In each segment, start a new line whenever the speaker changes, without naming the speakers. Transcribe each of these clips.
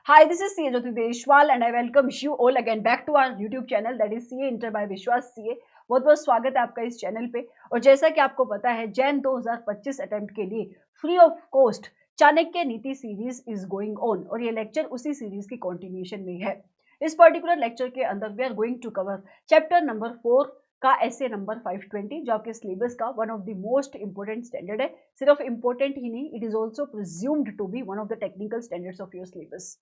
Hi, this is CA Jyoti Deshwal and I welcome you all again back to our YouTube channel that is CA Inter by विश्वास CA। बहुत बहुत स्वागत है आपका इस channel पे। और जैसा कि आपको पता है जैन 2025 अटेम्प्ट के लिए फ्री ऑफ कॉस्ट चाणक्य नीति सीरीज इज गोइंग ऑन और ये लेक्चर उसी सीरीज की कंटिन्यूएशन में है। इस पर्टिकुलर लेक्चर के अंदर we are going to cover chapter number 4 का ऐसे नंबर 520 जो आपके सिलेबस का one of the most important standard है। सिर्फ इंपोर्टेंट ही नहीं, it is also presumed to be one of the technical standards of your syllabus.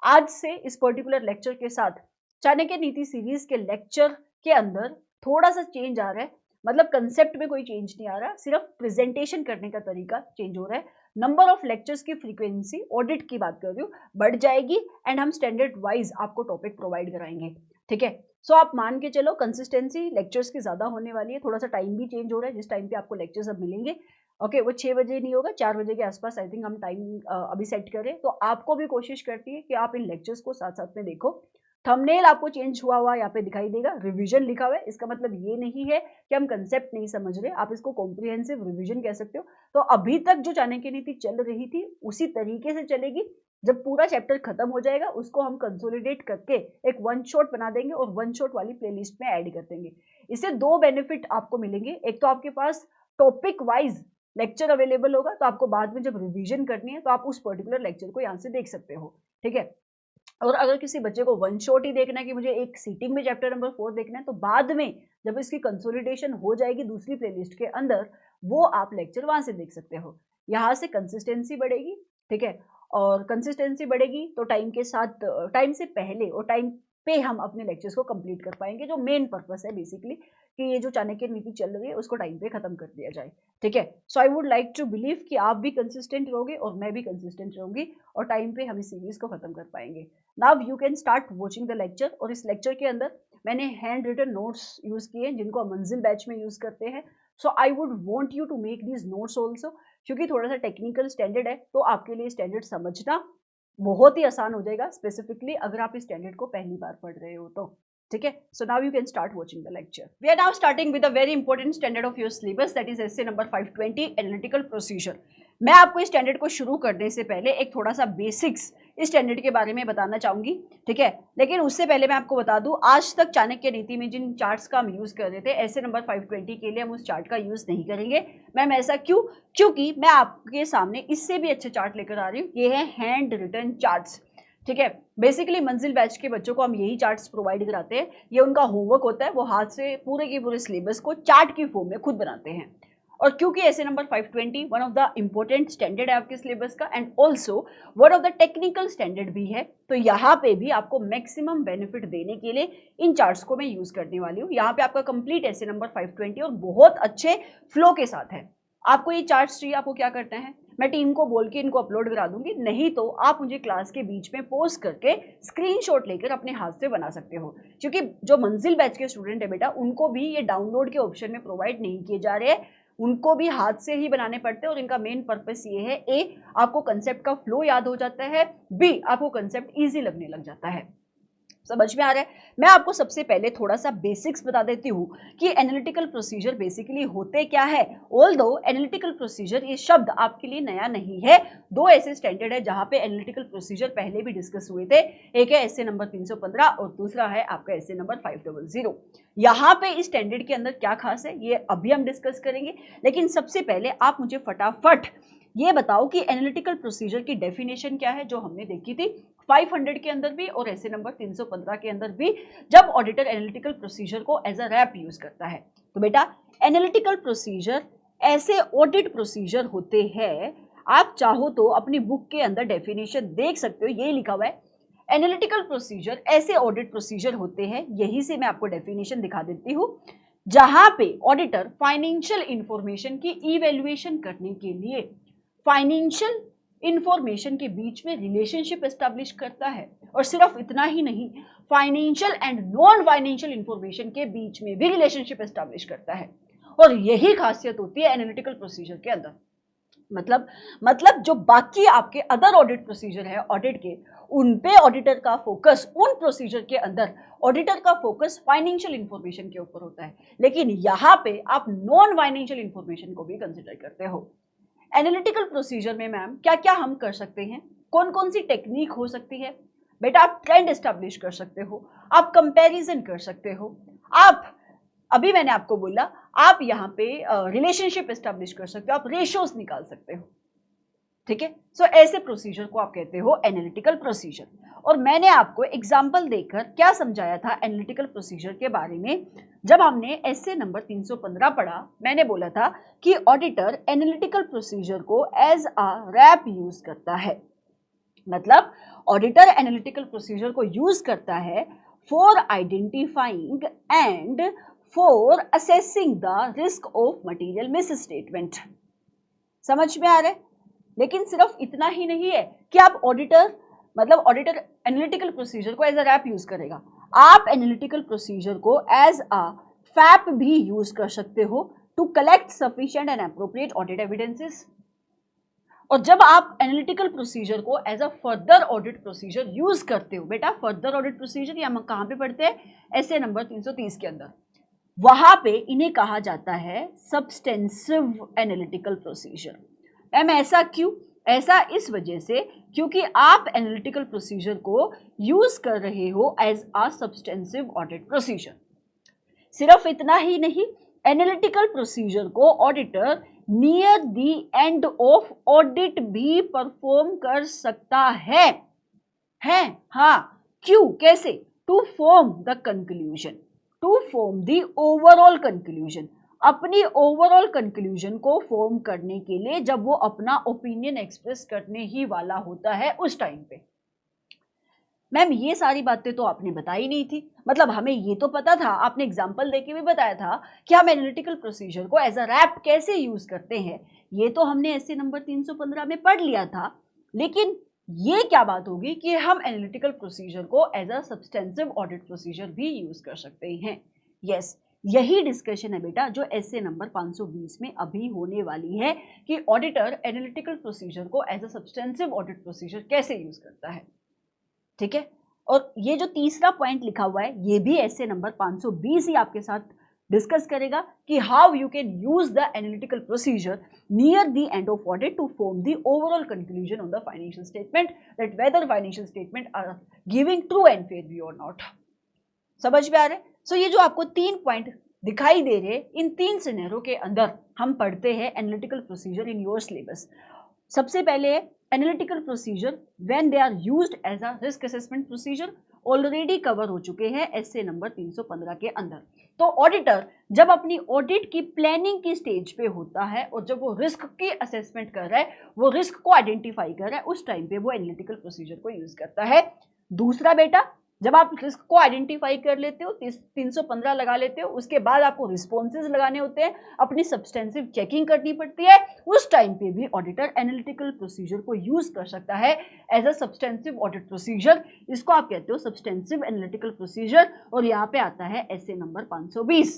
आज से इस पर्टिकुलर लेक्चर के साथ चाणक्य नीति सीरीज के लेक्चर के अंदर थोड़ा सा चेंज आ रहा है। मतलब कंसेप्ट में कोई चेंज नहीं आ रहा, सिर्फ प्रेजेंटेशन करने का तरीका चेंज हो रहा है। नंबर ऑफ लेक्चर्स की फ्रीक्वेंसी ऑडिट की बात कर रही हूँ बढ़ जाएगी एंड हम स्टैंडर्ड वाइज आपको टॉपिक प्रोवाइड कराएंगे। ठीक है, सो आप मान के चलो कंसिस्टेंसी लेक्चर्स की ज्यादा होने वाली है। थोड़ा सा टाइम भी चेंज हो रहा है, जिस टाइम पे आपको लेक्चर्स अब मिलेंगे ओके वो 6 बजे नहीं होगा, 4 बजे के आसपास आई थिंक हम टाइम अभी सेट करें। तो आपको भी कोशिश करती है कि आप इन लेक्चर्स को साथ साथ में देखो। थंबनेल आपको चेंज हुआ यहाँ पे दिखाई देगा, रिवीजन लिखा हुआ है। इसका मतलब ये नहीं है कि हम कंसेप्ट नहीं समझ रहे, आप इसको कॉम्प्रिहेंसिव रिवीजन कह सकते हो। तो अभी तक जो चाणक्य नीति चल रही थी उसी तरीके से चलेगी। जब पूरा चैप्टर खत्म हो जाएगा उसको हम कंसोलिडेट करके एक वन शॉट बना देंगे और वन शॉट वाली प्लेलिस्ट में ऐड कर देंगे। इससे दो बेनिफिट आपको मिलेंगे। एक तो आपके पास टॉपिक वाइज लेक्चर अवेलेबल होगा, तो आपको बाद में जब रिवीजन करनी है तो आप उस पर्टिकुलर लेक्चर को यहाँ से देख सकते हो। ठीक है, और अगर किसी बच्चे को वन शॉट ही देखना है कि मुझे एक सीटिंग में चैप्टर नंबर 4 देखना है, तो बाद में जब इसकी कंसोलिडेशन हो जाएगी दूसरी प्लेलिस्ट के अंदर वो आप लेक्चर वहां से देख सकते हो। यहाँ से कंसिस्टेंसी बढ़ेगी। ठीक है, और कंसिस्टेंसी बढ़ेगी तो टाइम के साथ, टाइम से पहले और टाइम पे हम अपने लेक्चर्स को कंप्लीट कर पाएंगे, जो मेन पर्पस है बेसिकली कि ये जो चाणक्य नीति चल रही है उसको टाइम पे खत्म कर दिया जाए। ठीक है, so I would like to believe कि आप भी कंसिस्टेंट रहोगे और मैं भी कंसिस्टेंट रहूंगी और टाइम पे हम इस सीरीज को खत्म कर पाएंगे। Now you can start watching the lecture. और इस लेक्चर के अंदर मैंने हैंड रिटन नोट्स यूज किए जिनको हम मंजिल बैच में यूज करते हैं। So I would want you to make these notes also, क्योंकि थोड़ा सा टेक्निकल स्टैंडर्ड है तो आपके लिए स्टैंडर्ड समझना बहुत ही आसान हो जाएगा, स्पेसिफिकली अगर आप इस स्टैंडर्ड को पहली बार पढ़ रहे हो तो। ठीक है, so now you can start watching the lecture. We are now starting with a very important standard of your syllabus that is SA number 520 analytical procedure. मैं आपको इस स्टैंडर्ड को शुरू करने से पहले एक थोड़ा सा बेसिक्स इस स्टैंडर्ड के बारे में बताना चाहूंगी। ठीक है, लेकिन उससे पहले मैं आपको बता दूं आज तक चाणक्य नीति में जिन चार्ट्स का हम यूज कर रहे थे ऐसे नंबर 520 के लिए हम उस चार्ट का यूज नहीं करेंगे। मैम ऐसा क्यों? क्योंकि मैं आपके सामने इससे भी अच्छे चार्ट लेकर आ रही हूँ। ये है हैंड रिटन चार्ट्स। ठीक है, बेसिकली मंजिल बैच के बच्चों को हम यही चार्ट्स प्रोवाइड कराते हैं। ये उनका होमवर्क होता है, वो हाथ से पूरे के पूरे सिलेबस को चार्ट की फॉर्म में खुद बनाते हैं। और क्योंकि ऐसे number 520 one of the important standard है आपके सिलेबस का and also one of the technical standard भी है, तो यहाँ पे भी आपको मैक्सिमम बेनिफिट देने के लिए इन चार्ट्स को मैं यूज करने वाली हूँ। यहाँ पे आपका कंप्लीट ऐसे नंबर 520 और बहुत अच्छे फ्लो के साथ है। आपको ये चार्ट्स चाहिए, आपको क्या करना है, मैं टीम को बोल के इनको अपलोड करा दूंगी, नहीं तो आप मुझे क्लास के बीच में पोस्ट करके स्क्रीनशॉट लेकर अपने हाथ से बना सकते हो। क्योंकि जो मंजिल बैच के स्टूडेंट है बेटा उनको भी ये डाउनलोड के ऑप्शन में प्रोवाइड नहीं किए जा रहे हैं, उनको भी हाथ से ही बनाने पड़ते हैं। और इनका मेन पर्पस ये है, ए आपको कंसेप्ट का फ्लो याद हो जाता है, बी आपको कंसेप्ट ईजी लगने लग जाता है। समझ में आ रहा है? मैं आपको सबसे पहले थोड़ा सा बेसिक्स बता देती हूँ कि एनालिटिकल प्रोसीजर बेसिकली होते क्या है। ऑल्दो एनालिटिकल प्रोसीजर ये शब्द आपके लिए नया नहीं है, दो ऐसे स्टैंडर्ड है जहां पे एनालिटिकल प्रोसीजर पहले भी डिस्कस हुए थे। एक है एसे नंबर 315 और दूसरा है आपका एसे नंबर 500। यहाँ पे इस स्टैंडर्ड के अंदर क्या खास है ये अभी हम डिस्कस करेंगे, लेकिन सबसे पहले आप मुझे फटाफट ये बताओ कि एनालिटिकल प्रोसीजर की डेफिनेशन क्या है, जो हमने देखी थी 500 के अंदर भी और ऐसे नंबर 315 के अंदर भी, जब ऑडिटर एनालिटिकल प्रोसीजर को एज अ रैप यूज करता है। तो बेटा एनालिटिकल प्रोसीजर ऐसे ऑडिट प्रोसीजर होते हैं, आप चाहो तो अपनी बुक के अंदर डेफिनेशन देख सकते हो, ये लिखा हुआ है एनालिटिकल प्रोसीजर ऐसे ऑडिट प्रोसीजर होते हैं। यही से मैं आपको डेफिनेशन दिखा देती हूँ, जहां पे ऑडिटर फाइनेंशियल इंफॉर्मेशन की इवेल्युएशन करने के लिए फाइनेंशियल इंफॉर्मेशन के बीच में रिलेशनशिप एस्टैब्लिश करता है। और सिर्फ इतना ही नहीं, financial and non financial information के बीच में भी रिलेशनशिप एस्टैब्लिश करता है। और यही खासियत होती है एनालिटिकल प्रोसीजर के अंदर। मतलब जो बाकी आपके अदर ऑडिट प्रोसीजर है ऑडिट के, उन पे ऑडिटर का फोकस, उन प्रोसीजर के अंदर ऑडिटर का फोकस फाइनेंशियल इंफॉर्मेशन के ऊपर होता है, लेकिन यहाँ पे आप नॉन फाइनेंशियल इंफॉर्मेशन को भी कंसिडर करते हो। एनालिटिकल प्रोसीजर में मैम क्या क्या हम कर सकते हैं, कौन कौन सी टेक्निक हो सकती है? बेटा आप ट्रेंड एस्टेब्लिश कर सकते हो, आप कंपैरिजन कर सकते हो, आप अभी मैंने आपको बोला आप यहाँ पे रिलेशनशिप एस्टेब्लिश कर सकते हो, आप रेशियोज निकाल सकते हो, ठीक है। सो ऐसे प्रोसीजर को आप कहते हो एनालिटिकल प्रोसीजर। और मैंने आपको एग्जांपल देकर क्या समझाया था एनालिटिकल प्रोसीजर के बारे में? जब हमने एसए नंबर 315 पढ़ा, मैंने बोला था कि ऑडिटर एनालिटिकल प्रोसीजर को एज अ रैप यूज करता है। मतलब ऑडिटर एनालिटिकल प्रोसीजर को यूज करता है for identifying and for assessing the risk of material miss statement. समझ में आ रहा है? लेकिन सिर्फ इतना ही नहीं है कि आप ऑडिटर एनालिटिकल प्रोसीजर को एज अ रैप यूज करेगा, आप एनालिटिकल प्रोसीजर को एज अ फैप भी यूज कर सकते हो to collect sufficient and appropriate audit evidences. और जब आप एनालिटिकल प्रोसीजर को as a further audit procedure use करते हो, बेटा फर्दर ऑडिट प्रोसीजर ये हम कहां पे पढ़ते हैं? एसए नंबर 330 के अंदर। वहां पे इन्हें कहा जाता है सब्सटेंसिव एनालिटिकल प्रोसीजर। मैम ऐसा क्यों? ऐसा इस वजह से क्योंकि आप एनालिटिकल प्रोसीजर को यूज कर रहे हो as a substantive audit procedure. सिर्फ इतना ही नहीं, एनालिटिकल प्रोसीजर को auditor near the end of audit भी परफॉर्म कर सकता है। हाँ, क्यों, कैसे? To form the conclusion, to form the overall conclusion, अपनी ओवरऑल कंक्लूजन को फॉर्म करने के लिए जब वो अपना ओपिनियन एक्सप्रेस करने ही वाला होता है उस टाइम पे। मैम ये सारी बातें तो आपने बताई नहीं थी, मतलब हमें ये तो पता था, आपने एग्जांपल देके भी बताया था कि हम एनालिटिकल प्रोसीजर को एज अ रैप कैसे यूज करते हैं, ये तो हमने एसए नंबर 315 में पढ़ लिया था। लेकिन ये क्या बात होगी कि हम एनालिटिकल प्रोसीजर को as a substantive audit procedure भी यूज कर सकते हैं। यस, यही डिस्कशन है बेटा जो एसए नंबर 520 में अभी होने वाली है कि ऑडिटर एनालिटिकल प्रोसीजर को as a substantive audit procedure कैसे यूज करता है, ठीक है। और ये जो तीसरा पॉइंट लिखा हुआ है ये भी एसए नंबर 520 ही आपके साथ डिस्कस करेगा कि how you can use the analytical procedure near the end of audit to form the overall conclusion on the financial statement that whether financial statement are giving true and fair view और not. समझ में आ रहा है? सो ये जो आपको 3 point दिखाई दे रहे, इन 3 सिनेरियो के अंदर हम पढ़ते हैं analytical procedure in your syllabus. सबसे पहले है analytical procedure when they are used as a risk assessment procedure, already cover हो चुके हैं एसए नंबर 315 के अंदर। तो ऑडिटर जब अपनी ऑडिट की प्लानिंग की स्टेज पे होता है और जब वो रिस्क की असेसमेंट कर रहा है, वो रिस्क को आइडेंटिफाई कर रहा है, उस टाइम पे वो एनालिटिकल प्रोसीजर को यूज करता है। दूसरा बेटा, जब आप रिस्क को आइडेंटिफाई कर लेते हो, 315 लगा लेते हो, उसके बाद आपको रिस्पॉन्सेज लगाने होते हैं, अपनी सब्सटेंसिव चेकिंग करनी पड़ती है, उस टाइम पे भी ऑडिटर एनालिटिकल प्रोसीजर को यूज कर सकता है as a substantive audit procedure. इसको आप कहते हो सब्सटेंसिव एनालिटिकल प्रोसीजर और यहाँ पे आता है एसए नंबर 520।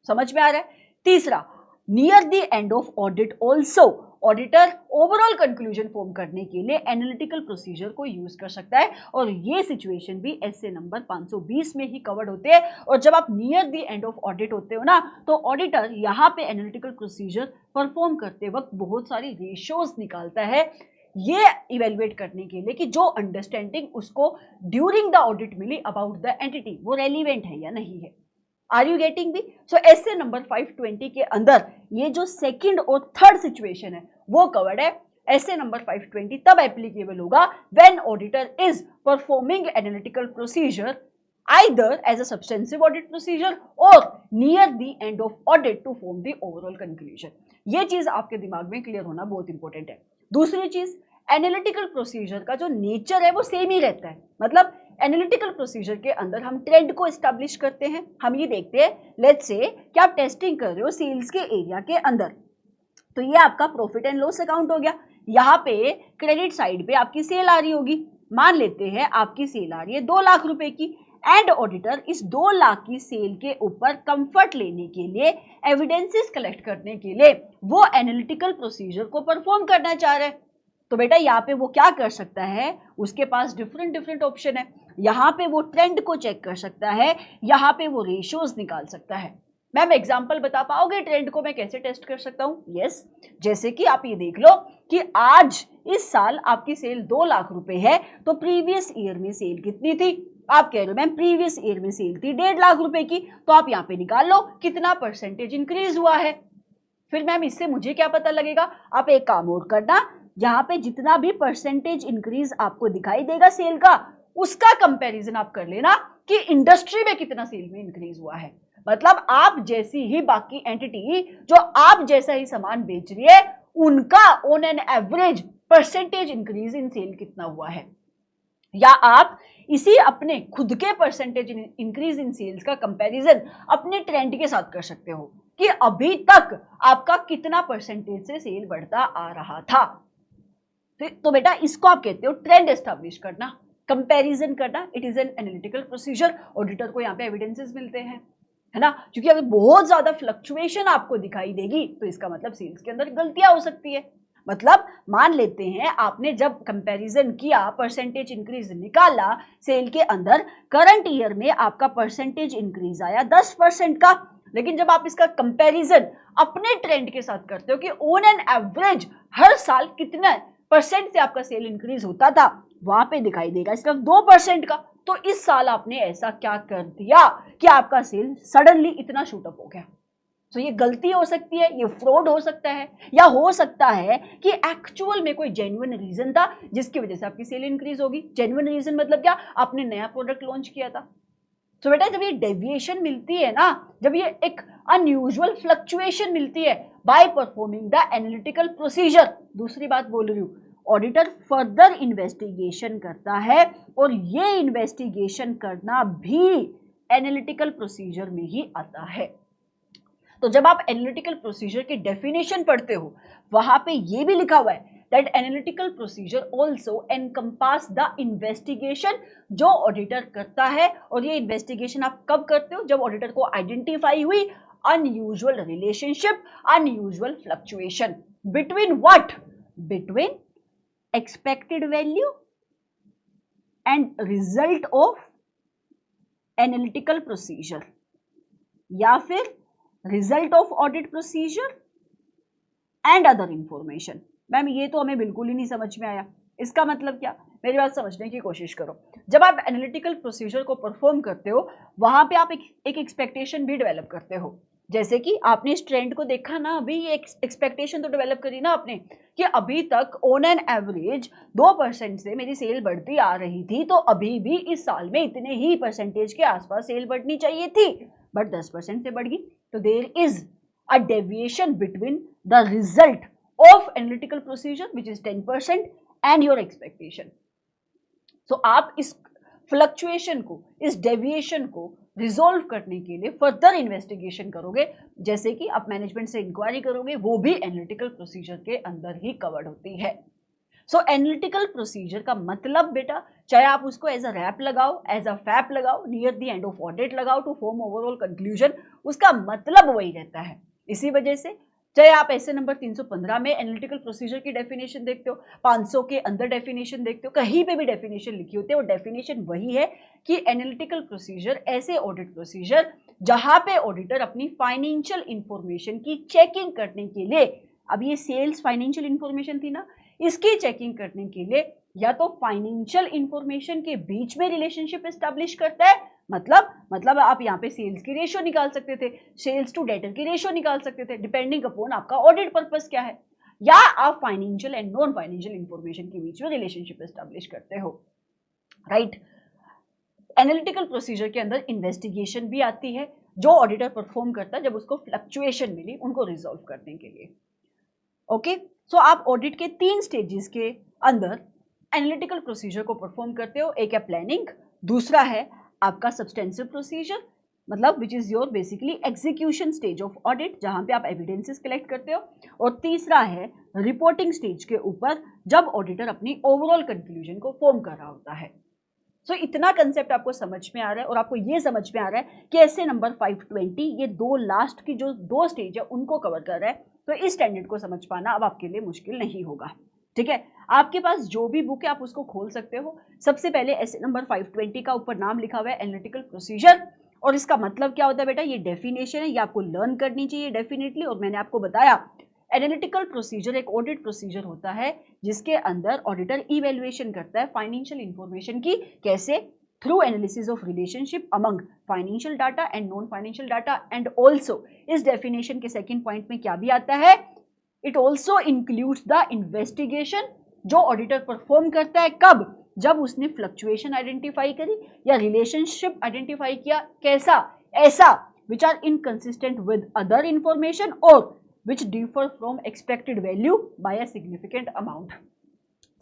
समझ में आ रहा है? तीसरा, near the end of audit also auditor overall conclusion form करने के लिए एनालिटिकल प्रोसीजर को यूज कर सकता है और ये सिचुएशन भी एसए नंबर 520 में ही कवर्ड होते हैं। और जब आप near the end of audit होते हो ना, तो ऑडिटर यहाँ पे एनालिटिकल प्रोसीजर परफॉर्म करते वक्त बहुत सारी रेशियोज निकालता है ये इवेल्युएट करने के लिए कि जो अंडरस्टैंडिंग उसको ड्यूरिंग द ऑडिट मिली अबाउट द एंटिटी वो रेलिवेंट है या नहीं है। Are you getting me? So SA number 520 के अंदर ये जो सेकंड और थर्ड सिचुएशन है वो कवर्ड है। एसए नंबर 520 तब एप्लीकेबल होगा when auditor is performing analytical procedure either as a substantive audit procedure or near the end of audit to form the overall conclusion। ये चीज आपके दिमाग में क्लियर होना बहुत इंपॉर्टेंट है। दूसरी चीज, एनालिटिकल प्रोसीजर का जो नेचर है वो सेम ही रहता है। मतलब एनालिटिकल प्रोसीजर के अंदर हम ट्रेंड को एस्टैब्लिश करते हैं। हम ये देखते हैं, लेट्स से कि आप टेस्टिंग कर रहे हो सेल्स के एरिया के अंदर, तो ये आपका प्रॉफिट एंड लॉस अकाउंट हो गया। यहाँ पे क्रेडिट साइड पे आपकी सेल आ रही होगी, मान लेते हैं आपकी सेल आ रही है 2 लाख रुपए की, एंड ऑडिटर इस 2 लाख की सेल के ऊपर कंफर्ट लेने के लिए, एविडेंसेस कलेक्ट करने के लिए वो एनालिटिकल प्रोसीजर को परफॉर्म करना चाह रहे हैं। तो बेटा यहाँ पे वो क्या कर सकता है, उसके पास डिफरेंट ऑप्शन है। यहाँ पे वो ट्रेंड को चेक कर सकता है, यहाँ पे वो रेशियोज निकाल सकता है। मैम एग्जाम्पल बता पाओगे ट्रेंड को मैं कैसे टेस्ट कर सकता हूँ? यस, जैसे कि आप ये देख लो कि आज इस साल आपकी सेल 2 लाख रुपए है, तो प्रीवियस ईयर में सेल कितनी थी? आप कह रहे हो मैम प्रीवियस ईयर में सेल थी 1.5 लाख रुपए की, तो आप यहाँ पे निकाल लो कितना परसेंटेज इंक्रीज हुआ है। फिर मैम इससे मुझे क्या पता लगेगा? आप एक काम और करना, यहाँ पे जितना भी परसेंटेज इंक्रीज आपको दिखाई देगा सेल का, उसका कंपैरिजन आप कर लेना कि इंडस्ट्री में कितना सेल में इंक्रीज हुआ है। मतलब आप जैसी ही बाकी एंटिटी जो आप जैसा ही सामान बेच रही है, उनका on an average percentage increase in sale कितना हुआ है, या आप इसी अपने खुद के परसेंटेज इंक्रीज इन सेल्स का कंपैरिजन अपने ट्रेंड के साथ कर सकते हो कि अभी तक आपका कितना परसेंटेज से सेल बढ़ता आ रहा था। तो बेटा इसको आप कहते हो ट्रेंड एस्टैब्लिश करना, कंपैरिजन करना। It is an analytical procedure. Auditor को यहाँ पे एविडेंसेस मिलते हैं, है ना, क्योंकि अगर बहुत ज्यादा फ्लक्चुएशन आपको दिखाई देगी तो इसका मतलब सेल्स के अंदर गलतियां हो सकती है। मतलब मान लेते हैं आपने जब कंपैरिजन किया, परसेंटेज इंक्रीज निकाला सेल के अंदर, करंट ईयर में आपका परसेंटेज इंक्रीज आया 10% का, लेकिन जब आप इसका कंपैरिजन अपने ट्रेंड के साथ करते हो कि ऑन एन एवरेज हर साल कितने परसेंट से आपका सेल इंक्रीज होता था, वहां पे दिखाई देगा सिर्फ 2% का। तो इस साल आपने ऐसा क्या कर दिया कि आपका सेल सडनली इतना शूटअप हो गया। तो ये गलती हो सकती है, ये फ्रॉड हो सकता है, या हो सकता है कि एक्चुअल में कोई जेन्युइन रीजन था जिसकी वजह से आपकी सेल इंक्रीज होगी। जेन्युइन रीजन मतलब क्या? आपने नया प्रोडक्ट लॉन्च किया था। तो बेटा जब ये डेविएशन मिलती है ना, जब ये एक अनयूजुअल फ्लक्चुएशन मिलती है by performing the analytical procedure, दूसरी बात बोल रही हूँ, ऑडिटर फर्दर इन्वेस्टिगेशन करता है, और ये इन्वेस्टिगेशन करना भी एनालिटिकल प्रोसीजर में ही आता है। तो जब आप एनालिटिकल प्रोसीजर की डेफिनेशन पढ़ते हो, वहां पे ये भी लिखा हुआ है that analytical procedure also encompass the investigation जो ऑडिटर करता है। और ये इन्वेस्टिगेशन आप कब करते हो? जब ऑडिटर को आइडेंटिफाई हुई unusual relationship, unusual fluctuation between what? Between expected value and result of analytical procedure, या फिर result of audit procedure and other information. Ma'am ये तो हमें बिल्कुल ही नहीं समझ में आया, इसका मतलब क्या? मेरी बात समझने की कोशिश करो। जब आप एनालिटिकल प्रोसीजर को परफॉर्म करते हो, वहां पे आप एक एक्सपेक्टेशन भी डेवलप करते हो। जैसे कि आपने इस ट्रेंड को देखा ना, अभी ये एक्सपेक्टेशन तो डेवलप करी ना आपने कि अभी तक ऑन एन एवरेज 2% से मेरी सेल बढ़ती आ रही थी, तो अभी भी इस साल में इतने ही परसेंटेज के आसपास सेल बढ़नी चाहिए थी, बट 10% से बढ़ गई। तो there is a deviation between the result of analytical procedure which is 10% and your expectation. So आप इस फ्लक्चुएशन को, इस डेविएशन को रिजोल्व करने के लिए फर्दर इन्वेस्टिगेशन करोगे, जैसे कि आप मैनेजमेंट से इंक्वायरी करोगे, वो भी एनालिटिकल प्रोसीजर के अंदर ही कवर्ड होती है। सो एनालिटिकल प्रोसीजर का मतलब बेटा, चाहे आप उसको एज अ रैप लगाओ, एज अ फैप लगाओ, near the end of audit लगाओ टू फॉर्म ओवरऑल कंक्लूजन, उसका मतलब वही रहता है। इसी वजह से चाहे आप ऐसे नंबर 315 में एनालिटिकल प्रोसीजर की डेफिनेशन देखते हो, 500 के अंदर डेफिनेशन देखते हो, कहीं पे भी डेफिनेशन लिखी होती है, वो डेफिनेशन वही है कि एनालिटिकल प्रोसीजर ऐसे ऑडिट प्रोसीजर जहां पे ऑडिटर अपनी फाइनेंशियल इंफॉर्मेशन की चेकिंग करने के लिए, अब ये सेल्स फाइनेंशियल इंफॉर्मेशन थी ना, इसकी चेकिंग करने के लिए या तो फाइनेंशियल इंफॉर्मेशन के बीच में रिलेशनशिप एस्टैब्लिश करता है, मतलब आप यहाँ पे सेल्स की रेशियो निकाल सकते थे, सेल्स टू डेटर की रेशियो निकाल सकते थे, डिपेंडिंग अपॉन आपका ऑडिट पर्पस क्या है, या आप financial and non financial information के बीच में रिलेशनशिप एस्टैब्लिश करते हो, राइट। एनालिटिकल प्रोसीजर के अंदर इन्वेस्टिगेशन भी आती है जो ऑडिटर परफॉर्म करता है जब उसको फ्लक्चुएशन मिली उनको रिजॉल्व करने के लिए। ओके, सो आप ऑडिट के 3 स्टेजेस के अंदर एनालिटिकल प्रोसीजर को परफॉर्म करते हो। एक है प्लानिंग, दूसरा है आपका सब्सटेंसिव प्रोसीजर, मतलब which is your basically execution stage of audit, जहां पे आप एविडेंसेस कलेक्ट करते हो, और तीसरा है रिपोर्टिंग स्टेज के ऊपर जब ऑडिटर अपनी ओवरऑल कंक्लूजन को फॉर्म कर रहा होता है। सो इतना कंसेप्ट आपको समझ में आ रहा है, और आपको ये समझ में आ रहा है कि ऐसे नंबर 520 ये 2 लास्ट की जो 2 स्टेज है उनको कवर कर रहा है, तो इस स्टैंडर्ड को समझ पाना अब आपके लिए मुश्किल नहीं होगा। ठीक है, आपके पास जो भी बुक है आप उसको खोल सकते हो। सबसे पहले ऐसे नंबर 520 का ऊपर नाम लिखा हुआ है एनालिटिकल प्रोसीजर, और इसका मतलब क्या होता है बेटा, ये डेफिनेशन है, ये आपको लर्न करनी चाहिए डेफिनेटली। और मैंने आपको बताया एनालिटिकल प्रोसीजर एक ऑडिट प्रोसीजर होता है जिसके अंदर ऑडिटर इवैल्यूएशन करता है फाइनेंशियल इंफॉर्मेशन की, कैसे, through analysis of relationship among financial data and non financial data. And also इस डेफिनेशन के सेकंड पॉइंट में क्या भी आता है, it also includes the investigation जो ऑडिटर परफॉर्म करता है, कब, जब उसने फ्लक्चुएशन आइडेंटिफाई करी या रिलेशनशिप आइडेंटिफाई किया, कैसा, ऐसा, which are inconsistent with other information और which differ from expected value by a significant amount.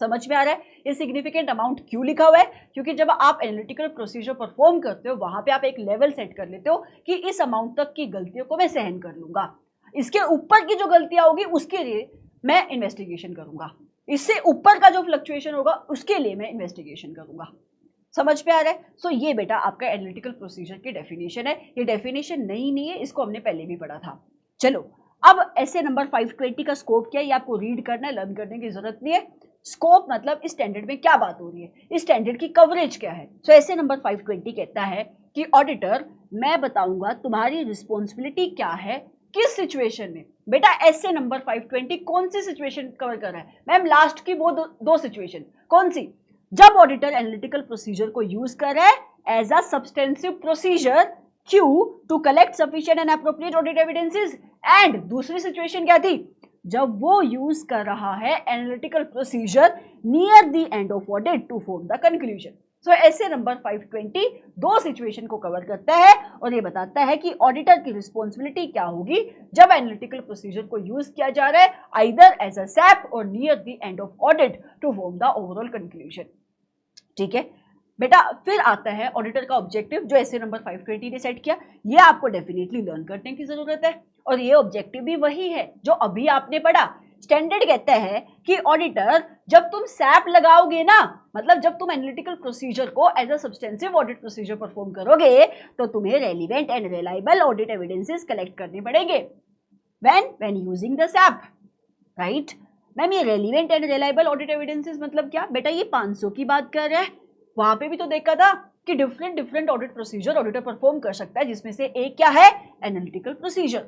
समझ में आ रहा है ये सिग्निफिकेंट अमाउंट क्यों लिखा हुआ है, क्योंकि जब आप एनालिटिकल प्रोसीजर परफॉर्म करते हो वहां पे आप एक लेवल सेट कर लेते हो कि इस अमाउंट तक की गलतियों को मैं सहन कर लूंगा, इसके ऊपर की जो गलतियां होगी उसके लिए मैं इन्वेस्टिगेशन करूंगा, इससे ऊपर का जो फ्लक्चुएशन होगा उसके लिए मैं इन्वेस्टिगेशन करूंगा। समझ में आ रहा है। सो ये बेटा आपका एनालिटिकल प्रोसीजर की डेफिनेशन है। ये डेफिनेशन नई नहीं है, इसको हमने पहले भी पढ़ा था। चलो अब ऐसे नंबर 520 का स्कोप क्या है, ये आपको रीड करना है, लर्न करने की जरूरत नहीं है। स्कोप मतलब इस स्टैंडर्ड में क्या बात हो रही है, इस स्टैंडर्ड की कवरेज क्या है। सो ऐसे नंबर 520 कहता है कि ऑडिटर मैं बताऊंगा तुम्हारी रिस्पॉन्सिबिलिटी क्या है किस सिचुएशन में। बेटा ऐसे नंबर 520 कौन सी सिचुएशन कवर कर रहा है मैम, लास्ट की वो दो सिचुएशन कौन सी, जब ऑडिटर एनालिटिकल प्रोसीजर को यूज कर रहा है as a substantive procedure cue to collect sufficient and appropriate audit evidences, and दूसरी सिचुएशन क्या थी, जब वो यूज कर रहा है analytical procedure near the end of audit to form the conclusion. So ऐसे नंबर 520 दो सिचुएशन को कवर करता है और ये बताता है कि ऑडिटर की रिस्पॉन्सिबिलिटी क्या होगी जब एनालिटिकल प्रोसीजर को यूज किया जा रहा है आइदर एज अ सैप और near the end of audit to form the overall conclusion. ठीक है बेटा, फिर आता है ऑडिटर का ऑब्जेक्टिव जो ऐसे नंबर 520 ने सेट किया, ये आपको डेफिनेटली लर्न करने की जरूरत है और ये ऑब्जेक्टिव भी वही है जो अभी आपने पढ़ा। स्टैंडर्ड कहता है कि ऑडिटर जब तुम सैप लगाओगे ना, मतलब जब तुम एनालिटिकल प्रोसीजर को as a substantive audit procedure perform करोगे तो तुम्हें relevant and reliable audit evidences collect करने पड़ेंगे when using the SAP, right. Ma'am ये relevant and reliable audit evidences मतलब क्या, बेटा ये 500 की बात कर रहा है, वहां पे भी तो देखा था कि different audit procedure auditor perform कर सकता है जिसमें से एक क्या है, एनालिटिकल प्रोसीजर।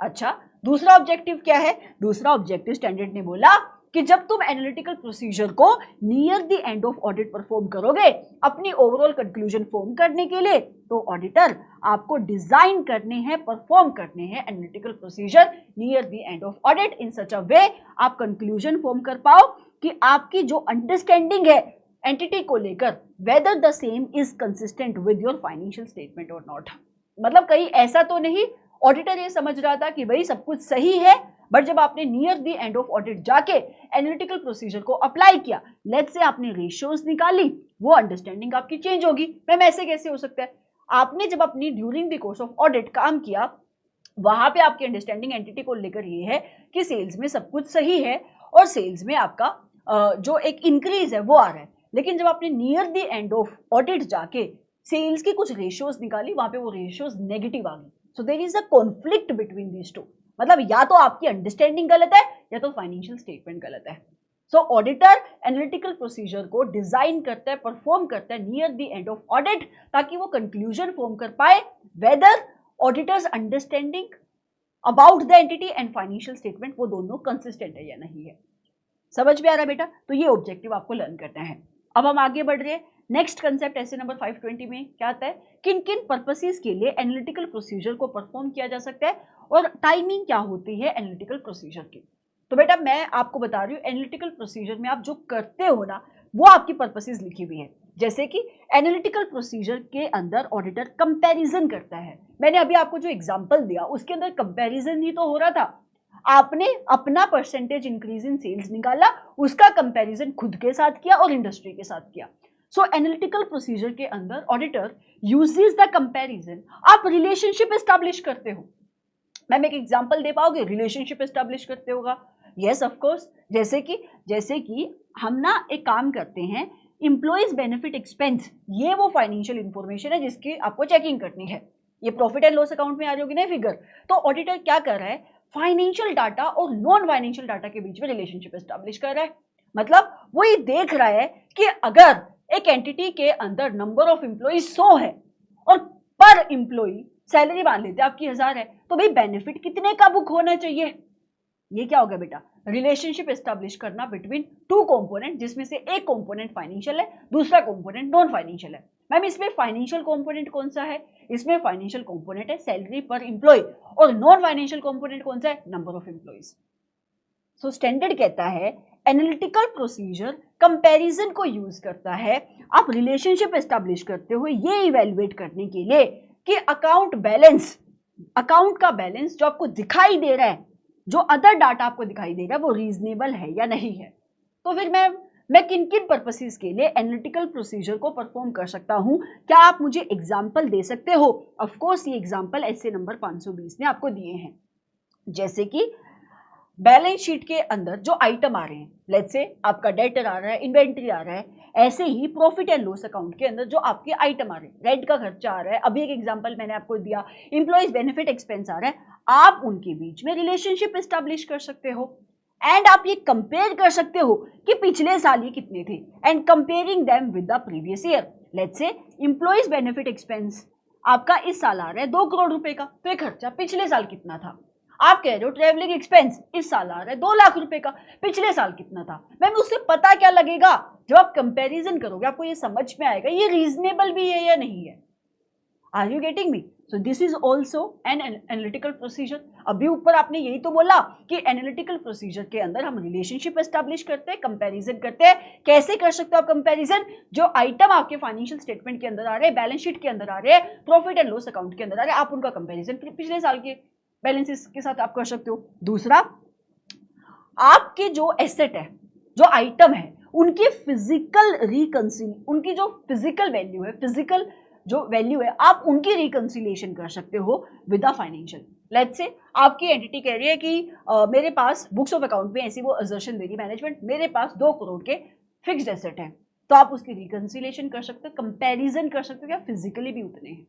अच्छा दूसरा ऑब्जेक्टिव क्या है, दूसरा ऑब्जेक्टिव स्टैंडर्ड ने बोला कि जब तुम एनालिटिकल प्रोसीजर को near the end of audit perform करोगे अपनी ओवरऑल कंक्लूजन फॉर्म करने के लिए, तो ऑडिटर आपको डिजाइन करने हैं, परफॉर्म करने हैं analytical procedure near the end of audit in such a way आप कंक्लूजन फॉर्म कर पाओ कि आपकी जो अंडरस्टैंडिंग है एंटिटी को लेकर whether the same is consistent with your financial statement और नॉट। मतलब कहीं ऐसा तो नहीं ऑडिटर ये समझ रहा था कि भाई सब कुछ सही है, बट जब आपने near the end of audit जाके एनालिटिकल प्रोसीजर को अप्लाई किया, लेट्स से आपने रेशियोज निकाली, वो अंडरस्टैंडिंग आपकी चेंज होगी। मैम ऐसे कैसे हो सकता है, आपने जब अपनी during the course of audit काम किया वहां पे आपकी अंडरस्टैंडिंग एंटिटी को लेकर ये है कि सेल्स में सब कुछ सही है और सेल्स में आपका जो एक इंक्रीज है वो आ रहा है, लेकिन जब आपने near the end of audit जाके सेल्स की कुछ रेशियोज निकाली वहां पे वो रेशियोज नेगेटिव आ गई। So there is a conflict between these two, मतलब या तो आपकी अंडरस्टैंडिंग गलत है या तो फाइनेंशियल स्टेटमेंट गलत है। सो ऑडिटर एनालिटिकल प्रोसीजर को डिजाइन करता है, परफॉर्म करता है near the end of audit ताकि वो कंक्लूजन फॉर्म कर पाए whether auditor's understanding about the entity and financial statement वो दोनों कंसिस्टेंट है या नहीं है। समझ में आ रहा है बेटा, तो ये ऑब्जेक्टिव आपको लर्न करना है। अब हम आगे बढ़ रहे हैं, नेक्स्ट कंसेप्ट ऐसे नंबर 520 में क्या आता है, किन किन पर्पसेस के लिए एनालिटिकल प्रोसीजर को परफॉर्म किया जा सकता है और टाइमिंग क्या होती है एनालिटिकल प्रोसीजर की। तो बेटा मैं आपको बता रही हूँ एनालिटिकल प्रोसीजर में आप जो करते हो ना वो आपकी पर्पसेस लिखी हुई है। जैसे कि एनालिटिकल प्रोसीजर के अंदर ऑडिटर कंपैरिजन करता है, मैंने अभी आपको जो एग्जांपल दिया उसके अंदर कंपैरिजन ही तो हो रहा था, आपने अपना परसेंटेज इंक्रीज इन सेल्स निकाला, उसका कंपैरिजन खुद के साथ किया और इंडस्ट्री के साथ किया। सो एनालिटिकल प्रोसीजर के अंदर ऑडिटर यूजेस द कंपैरिजन, आप रिलेशनशिप एस्टैब्लिश करते हो। मैम एक एग्जांपल दे पाओगे रिलेशनशिप एस्टैब्लिश करते होगा? यस ऑफ कोर्स, जैसे कि हम ना एक काम करते हैं एम्प्लॉइज बेनिफिट एक्सपेंस, ये वो फाइनेंशियल इंफॉर्मेशन है जिसकी आपको चेकिंग करनी है, ये प्रॉफिट एंड लॉस अकाउंट में आ रही होगी ना फिगर। तो ऑडिटर क्या कर रहा है, फाइनेंशियल डाटा और नॉन फाइनेंशियल डाटा के बीच में रिलेशनशिप एस्टैब्लिश कर रहा है। मतलब वो ये देख रहा है कि अगर एक एंटिटी के अंदर नंबर ऑफ एम्प्लॉइज 100 है और पर एम्प्लॉई सैलरी मान लेते हैं आपकी 1000 है, तो भाई बेनिफिट कितने का बुक होना चाहिए? ये क्या हो गया बेटा? रिलेशनशिप एस्टैब्लिश करना बिटवीन टू कंपोनेंट, जिसमें से एक कंपोनेंट फाइनेंशियल है, दूसरा कंपोनेंट नॉन फाइनेंशियल है। मैम इसमें फाइनेंशियल कंपोनेंट कौन सा है? इसमें फाइनेंशियल कंपोनेंट है सैलरी पर एम्प्लॉय, और नॉन फाइनेंशियल कंपोनेंट कौन सा है? Number of employees. So standard कहता है एनालिटिकल प्रोसीजर कंपैरिजन को यूज करता है आप रिलेशनशिप एस्टैब्लिश करते हुए ये इवैल्यूएट करने के लिए कि अकाउंट का बैलेंस जो आपको दिखाई दे रहा है, जो अदर डाटा आपको दिखाई दे रहा है, वो रीजनेबल है या नहीं है। तो फिर मैं किन किन पर्पसेस के लिए एनालिटिकल प्रोसीजर को परफॉर्म कर सकता हूं? क्या आप मुझे एग्जाम्पल दे सकते हो? ऑफ कोर्स ये एग्जाम्पल ऐसे नंबर 520 ने आपको दिए हैं, जैसे कि बैलेंस शीट के अंदर जो आइटम आ रहे हैं, लेट्स से आपका डेटर आ रहा है, इन्वेंट्री आ रहा है, ऐसे ही प्रॉफिट एंड लॉस अकाउंट के अंदर जो आपके आइटम आ रहे हैं, रेंट का खर्चा आ रहा है, अभी एक एग्जांपल मैंने आपको दिया, एम्प्लॉइज बेनिफिट एक्सपेंस आ रहा है, आप उनके बीच में रिलेशनशिप एस्टैब्लिश कर सकते हो एंड आप ये कंपेयर कर सकते हो कि पिछले साल ये कितने थे and comparing them with the previous year. Let's say employees benefit expense आपका इस साल आ रहा है 2 करोड़ रुपए का, तो ये खर्चा पिछले साल कितना था? आप कह रहे हो ट्रेवलिंग एक्सपेंस इस साल आ रहा है 2 लाख रुपए का, पिछले साल कितना था? मैम उससे पता क्या लगेगा? जब आप कंपैरिजन करोगे आपको ये समझ में आएगा ये रीजनेबल भी है या नहीं है। Are you getting me? So this is also an analytical procedure. अभी ऊपर आपने यही तो बोला कि एनालिटिकल प्रोसीजर के अंदर हम रिलेशनशिप एस्टैब्लिश करते हैं, कंपैरिजन करते हैं। कैसे कर सकते हो आप कंपैरिजन? जो आइटम आपके फाइनेंशियल स्टेटमेंट के अंदर आ रहे हैं, बैलेंस शीट के अंदर आ रहे हैं, प्रॉफिट एंड लॉस अकाउंट के अंदर आ रहे हैं, आप उनका कंपैरिजन पिछले साल के बैलेंसेस के साथ आप कर सकते हो। दूसरा, आपके जो एसेट है, जो आइटम है, उनकी उनकी जो फिजिकल वैल्यू है, फिजिकल जो वैल्यू है, आप उनकी रिकंसिलिएशन कर सकते हो with the financial. Let's say आपकी एंटिटी कह रही है कि मेरे पास बुक्स ऑफ अकाउंट में ऐसी वो असर्शन दे रही मैनेजमेंट, मेरे पास 2 करोड़ के फिक्स्ड एसेट है, तो आप उसकी रिकंसिलिएशन कर सकते हो, कंपैरिजन कर सकते हो क्या फिजिकली भी उतने हैं।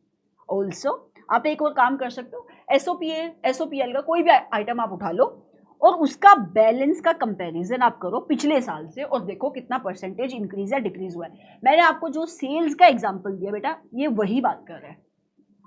ऑल्सो आप एक और काम कर सकते हो, एसओपीएल का कोई भी आइटम आप उठा लो और उसका बैलेंस का कंपैरिजन आप करो पिछले साल से और देखो कितना परसेंटेज इंक्रीज या डिक्रीज हुआ है। मैंने आपको जो सेल्स का एग्जांपल दिया बेटा, ये वही बात कर रहा है।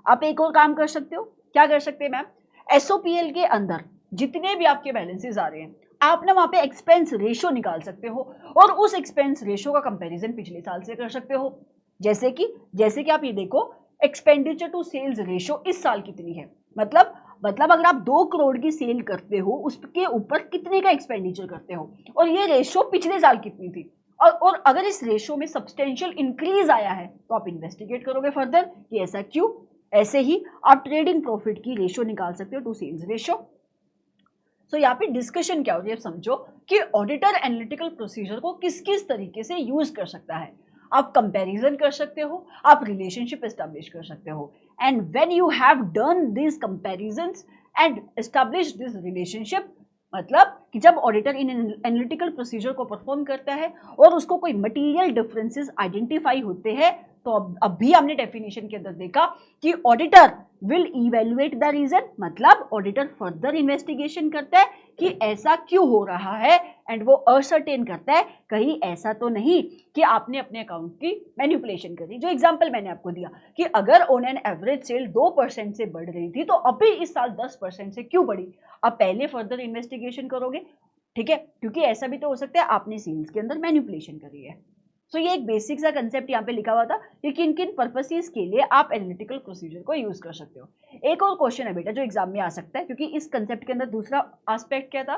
आप एक और काम कर सकते हो, क्या कर सकते हैं मैम? एसओपीएल के अंदर जितने भी आपके बैलेंसेस आ रहे हैं, आप ना वहां पे एक्सपेंस रेशियो निकाल सकते हो और उस एक्सपेंस रेशियो का कंपैरिजन पिछले साल से कर सकते हो। जैसे कि आप ये देखो, एक्सपेंडिचर टू सेल्स रेशियो इस साल कितनी है, मतलब अगर आप 2 करोड़ की सेल करते हो उसके ऊपर कितने का एक्सपेंडिचर करते हो, और ये रेशियो पिछले साल कितनी थी, और अगर इस रेशियो में सब्सटेंशियल इंक्रीज आया है तो आप इन्वेस्टिगेट करोगे फर्दर कि ऐसा क्यों। ऐसे ही आप ट्रेडिंग प्रॉफिट की रेशियो निकाल सकते हो टू सेल्स रेशियो। सो यहाँ पे डिस्कशन क्या हो रही है, समझो कि ऑडिटर एनालिटिकल प्रोसीजर को किस किस तरीके से यूज कर सकता है। आप कंपैरिजन कर सकते हो, आप रिलेशनशिप एस्टैब्लिश कर सकते हो, and when you have done this comparisons and establish this relationship, मतलब कि जब ऑडिटर इन एनालिटिकल प्रोसीजर को परफॉर्म करता है और उसको कोई मटेरियल डिफरेंसेस आइडेंटिफाई होते हैं, तो अभी हमने डेफिनेशन के अंदर देखा कि auditor will evaluate the reason, मतलब ऑडिटर फर्दर इन्वेस्टिगेशन करता है कि ऐसा क्यों हो रहा है, एंड वो असर्टेन करता है कहीं ऐसा तो नहीं कि आपने अपने अकाउंट की मैनिपुलेशन करी। जो एग्जांपल मैंने आपको दिया कि अगर ऑन एन एवरेज सेल 2% से बढ़ रही थी, तो अभी इस साल 10% से क्यों बढ़ी? आप पहले फर्दर इन्वेस्टिगेशन करोगे, ठीक है, क्योंकि ऐसा भी तो हो सकता है आपने सेल्स के अंदर मैनिपुलेशन करी है। सो ये एक बेसिक सा कंसेप्ट यहाँ पे लिखा हुआ था कि किन किन पर्पसेस के लिए आप एनालिटिकल प्रोसीजर को यूज कर सकते हो। एक और क्वेश्चन है बेटा जो एग्जाम में आ सकता है, क्योंकि इस कंसेप्ट के अंदर दूसरा एस्पेक्ट क्या था,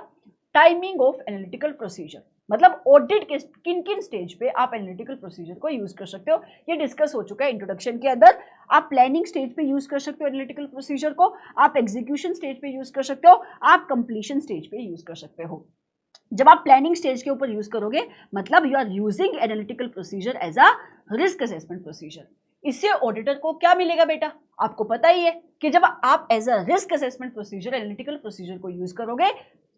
टाइमिंग ऑफ एनालिटिकल प्रोसीजर, मतलब ऑडिट के किन किन स्टेज पे आप एनालिटिकल प्रोसीजर को यूज कर सकते हो। ये डिस्कस हो चुका है इंट्रोडक्शन के अंदर। आप प्लानिंग स्टेज पे यूज कर सकते हो एनालिटिकल प्रोसीजर को, आप एग्जीक्यूशन स्टेज पे यूज कर सकते हो, आप कंप्लीशन स्टेज पे यूज कर सकते हो। जब आप प्लानिंग स्टेज के ऊपर यूज करोगे, मतलब you are using analytical procedure as a risk assessment procedure. इससे ऑडिटर को क्या मिलेगा बेटा, आपको पता ही है कि जब आप as a risk assessment procedure analytical procedure को यूज करोगे,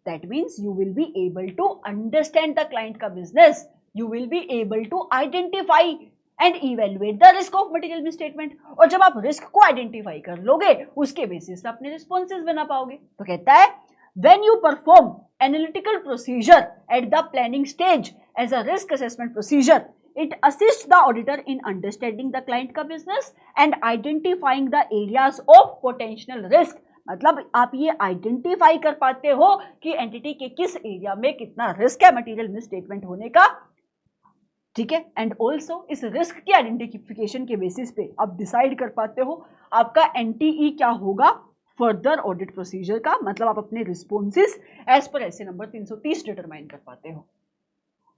that means you will be able to understand the client का business, you will be able to identify and evaluate the risk of material misstatement. और जब आप risk को identify कर लोगे, उसके बेसिस पे अपने रिस्पॉन्सेज बना पाओगे। तो कहता है when you perform analytical procedure at the planning stage as a risk assessment procedure, it assist the auditor in understanding the client का business and identifying the areas of potential risk. मतलब आप ये identify कर पाते हो कि entity के किस एरिया में कितना रिस्क है मटेरियल मिसस्टेटमेंट होने का, ठीक है। एंड ऑल्सो इस रिस्क की आइडेंटिफिकेशन के बेसिस पे आप डिसाइड कर पाते हो आपका एनटीई क्या होगा फर्दर ऑडिट प्रोसीजर का। मतलब आप अपने responses as per SA number 330 determine कर पाते हो।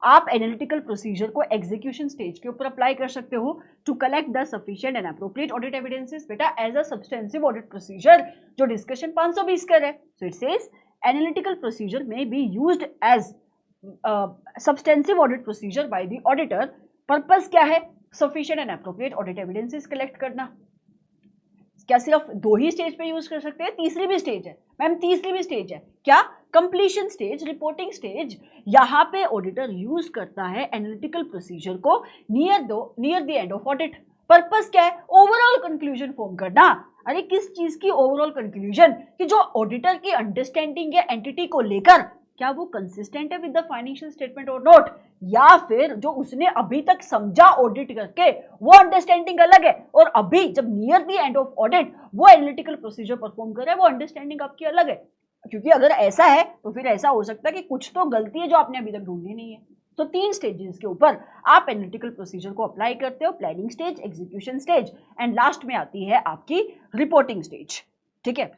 आप एनालिटिकल प्रोसीजर को एग्जीक्यूशन स्टेज के ऊपर अप्लाई कर सकते हो to collect the sufficient and appropriate audit evidences. बेटा as a substantive audit procedure जो डिस्कशन 520 कर है, so it says analytical procedure may be used as substantive audit procedure by the auditor. Purpose क्या है? Sufficient and appropriate audit evidences collect करना। क्या सिर्फ 2 ही stage पे यूज कर सकते हैं? तीसरी भी स्टेज है मैम, तीसरी भी स्टेज है। क्या? Completion stage, reporting stage. यहां पे ऑडिटर यूज करता है एनालिटिकल प्रोसीजर को near the end of audit. Purpose क्या है? ओवरऑल कंक्लूजन फॉर्म करना। अरे किस चीज की ओवरऑल कंक्लूजन? कि जो ऑडिटर की अंडरस्टैंडिंग है एंटिटी को लेकर, क्या वो कंसिस्टेंट है विद द फाइनेंशियल स्टेटमेंट और नोट, या फिर जो उसने अभी तक समझा ऑडिट करके वो अंडरस्टैंडिंग अलग है और अभी जब near the end of audit वो एनालिटिकल प्रोसीजर परफॉर्म कर रहा है वो अंडरस्टैंडिंग आपकी अलग है। क्योंकि अगर ऐसा है तो फिर ऐसा हो सकता है कि कुछ तो गलती है जो आपने अभी तक ढूंढी नहीं है। तो 3 स्टेजेस के ऊपर आप एनालिटिकल प्रोसीजर को अप्लाई करते हो, planning stage, execution stage and last में आती है आपकी रिपोर्टिंग स्टेज, ठीक है।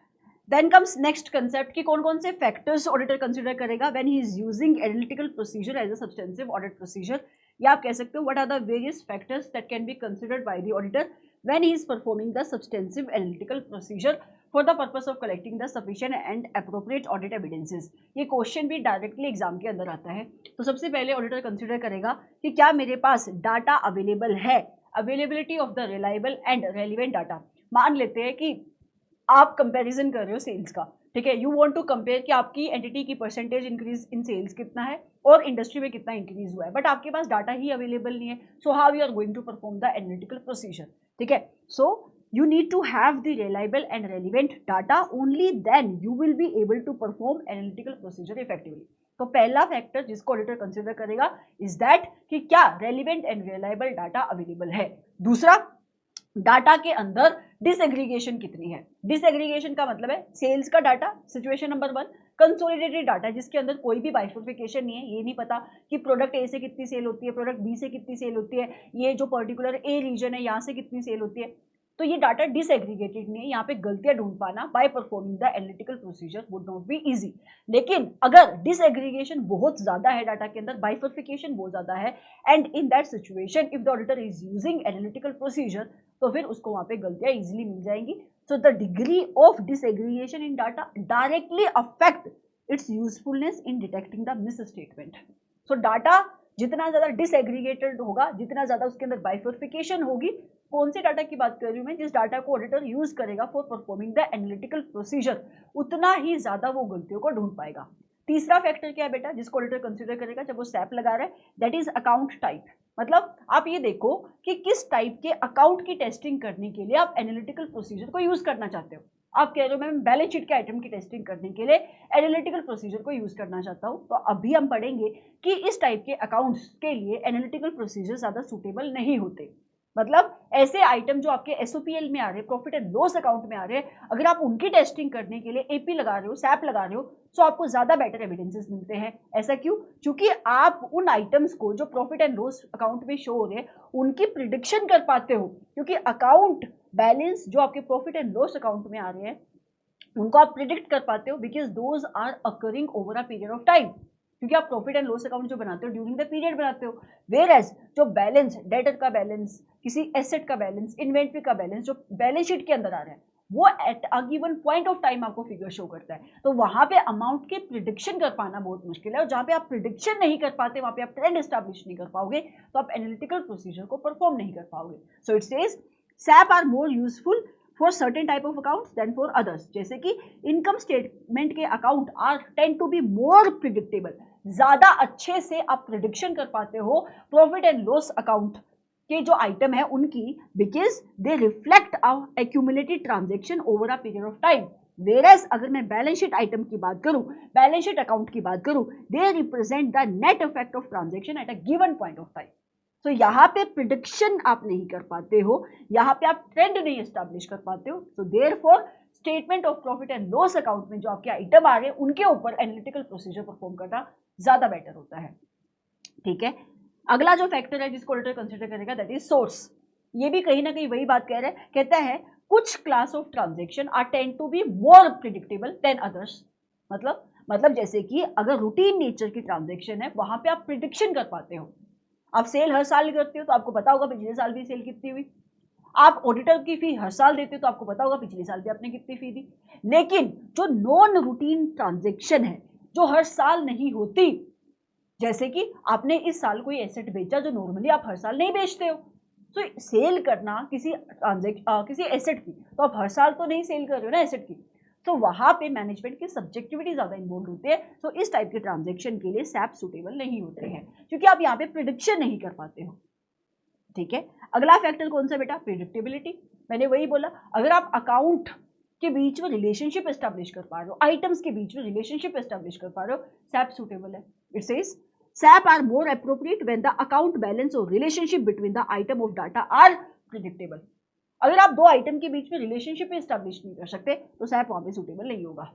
देन कम्स नेक्स्ट कंसेप्ट कि कौन कौन से फैक्टर्स ऑडिटर कंसीडर करेगा when he is using analytical procedure as a substantive audit procedure. या आप कह सकते हो what are the various factors that can be considered by the auditor when he is performing the substantive analytical procedure for the purpose of collecting the sufficient and appropriate audit evidences. ये question भी directly exam के अंदर आता है। तो सबसे पहले auditor consider करेगा कि क्या मेरे पास डाटा अवेलेबल है, availability of the reliable and relevant data. मान लेते हैं कि आप कंपैरिजन कर रहे हो सेल्स का, ठीक है। यू वांट टू कंपेयर कि आपकी एंटिटी की परसेंटेज इंक्रीज इन सेल्स कितना है और इंडस्ट्री में कितना इंक्रीज हुआ है, बट आपके पास डाटा ही अवेलेबल नहीं है। So how you are going to perform the analytical procedure, ठीक है। सो you need to have the reliable and relevant data, only then you will be able to perform analytical procedure effectively। तो पहला factor जिसको auditor consider करेगा is that कि क्या relevant and reliable data available है। दूसरा, डाटा के अंदर डिसएग्रीगेशन कितनी है। डिसएग्रीगेशन का मतलब है सेल्स का data, situation number 1, consolidated data जिसके अंदर कोई भी बाइफर्फिकेशन नहीं है, ये नहीं पता कि प्रोडक्ट ए से कितनी सेल होती है, प्रोडक्ट बी से कितनी सेल होती है, ये जो पर्टिकुलर ए रीजन है यहाँ से कितनी सेल होती है। तो ये डाटा डिसएग्रीगेटेड नहीं है, यहाँ पे गलतियां ढूंढ पाना by performing the analytical procedure would not be easy. लेकिन अगर डिसएग्रीगेशन बहुत ज्यादा है डाटा के अंदर, बाइफर्फिकेशन बहुत ज्यादा है, and in that situation if the auditor is using analytical procedure तो फिर उसको वहां पे गलतियां इजीली मिल जाएंगी। So the degree of disaggregation in data directly affect it's usefulness in detecting the miss statement. So data जितना ज्यादा डिसएग्रीगेटेड होगा, जितना ज्यादा उसके अंदर बाइफर्फिकेशन होगी, कौन से डाटा की बात कर रही हूं मैं, जिस डाटा को ऑडिटर यूज करेगा for performing the analytical procedure, उतना ही ज्यादा वो गलतियों को ढूंढ पाएगा। तीसरा फैक्टर क्या है बेटा जिसको ऑडिटर कंसीडर करेगा जब वो सैप लगा रहा है, दैट इज अकाउंट टाइप। मतलब आप ये देखो कि किस टाइप के अकाउंट की टेस्टिंग करने के लिए आप एनालिटिकल प्रोसीजर को यूज करना चाहते हो। आप कह रहे हो मैम बैलेंस शीट के आइटम की टेस्टिंग करने के लिए एनालिटिकल प्रोसीजर को यूज करना चाहता हूं, तो अभी हम पढ़ेंगे कि इस टाइप के अकाउंट्स के लिए एनालिटिकल प्रोसीजर ज्यादा सूटेबल नहीं होते। मतलब ऐसे आइटम जो आपके एसओपीएल में आ रहे हैं, प्रॉफिट एंड लॉस अकाउंट में आ रहे हैं, अगर आप उनकी टेस्टिंग करने के लिए एपी लगा रहे हो, सैप लगा रहे हो, तो आपको ज्यादा बेटर एविडेंसेस मिलते हैं। ऐसा क्यों? क्योंकि आप उन आइटम्स को जो प्रॉफिट एंड लॉस अकाउंट में शो हो रहे हैं उनकी प्रिडिक्शन कर पाते हो, क्योंकि अकाउंट बैलेंस जो आपके प्रॉफिट एंड लॉस अकाउंट में आ रहे हैं उनको आप प्रिडिक्ट कर पाते हो, because those are occurring over a period of time. क्योंकि आप प्रॉफिट एंड लॉस अकाउंट जो बनाते हो ड्यूरिंग द पीरियड बनाते हो, वेयर एज जो बैलेंस, डेटर का बैलेंस, किसी एसेट का बैलेंस, इन्वेंट्री का बैलेंस जो बैलेंस शीट के अंदर आ रहा है वो at a given point of time आपको फिगर शो करता है। तो वहां पे अमाउंट की प्रिडिक्शन कर पाना बहुत मुश्किल है, और जहां पे आप प्रिडिक्शन नहीं कर पाते, वहां पे आप ट्रेंड एस्टैब्लिश नहीं कर पाओगे, तो आप एनालिटिकल प्रोसीजर को परफॉर्म नहीं कर पाओगे। So it says SAP are more useful for certain type of accounts than for others. जैसे कि इनकम स्टेटमेंट के account are tend to be more predictable, ज्यादा अच्छे से आप प्रिडिक्शन कर पाते हो प्रॉफिट एंड लॉस अकाउंट के जो आइटम है उनकी, because they reflect accumulated transaction over a period of time. Whereas अगर मैं बैलेंस शीट आइटम की बात करूं, बैलेंस शीट अकाउंट की बात करूं, they represent the net effect of transaction at a given point of time. तो यहाँ पे प्रिडिक्शन आप नहीं कर पाते हो, यहाँ पे आप ट्रेंड नहीं एस्टैब्लिश कर पाते हो। So therefore statement of profit and loss account में जो आपके आइटम आ रहे हैं उनके ऊपर एनालिटिकल प्रोसीजर परफॉर्म करना ज्यादा बेटर होता है। ठीक है, अगला जो फैक्टर है जिसको ऑडिटर कंसीडर करेगा दैट इज सोर्स। ये भी कहीं ना कहीं वही बात कह रहा है, कहता है कुछ class of transaction are tend to be more predictable than others. मतलब जैसे कि अगर रूटीन नेचर की ट्रांजेक्शन है वहां पे आप प्रिडिक्शन कर पाते हो। आप सेल हर साल करते हो तो आपको पता होगा पिछले साल भी सेल कितनी हुई। आप ऑडिटर की फी हर साल देते हो तो आपको पता होगा पिछले साल भी आपने कितनी फी दी। लेकिन जो नॉन रूटीन ट्रांजेक्शन है जो हर साल नहीं होती, जैसे कि आपने इस साल कोई एसेट बेचा जो नॉर्मली आप हर साल नहीं बेचते हो, तो सेल करना किसी एसेट की तो आप हर साल तो नहीं सेल कर रहे हो ना एसेट की, तो वहां पे मैनेजमेंट की सब्जेक्टिविटी ज्यादा इन्वॉल्व होती है। तो इस टाइप के ट्रांजेक्शन के लिए सैप सुटेबल नहीं होते हैं क्योंकि आप यहाँ पे प्रिडिक्शन नहीं कर पाते हो। ठीक है, अगला फैक्टर कौन सा बेटा, प्रिडिक्टेबिलिटी। मैंने वही बोला, अगर आप अकाउंट के बीच में रिलेशनशिप एस्टैब्लिश कर पा रहे हो, आइटम्स के बीच में रिलेशनशिप एस्टैब्लिश कर पा रहे हो, सैप सुटेबल है। It says SAP are more appropriate when the account balance or relationship between the item of data are predictable। अगर आप दो आइटम के बीच में रिलेशनशिप एस्टैब्लिश नहीं कर सकते तो सैप वहां पे सुटेबल नहीं होगा।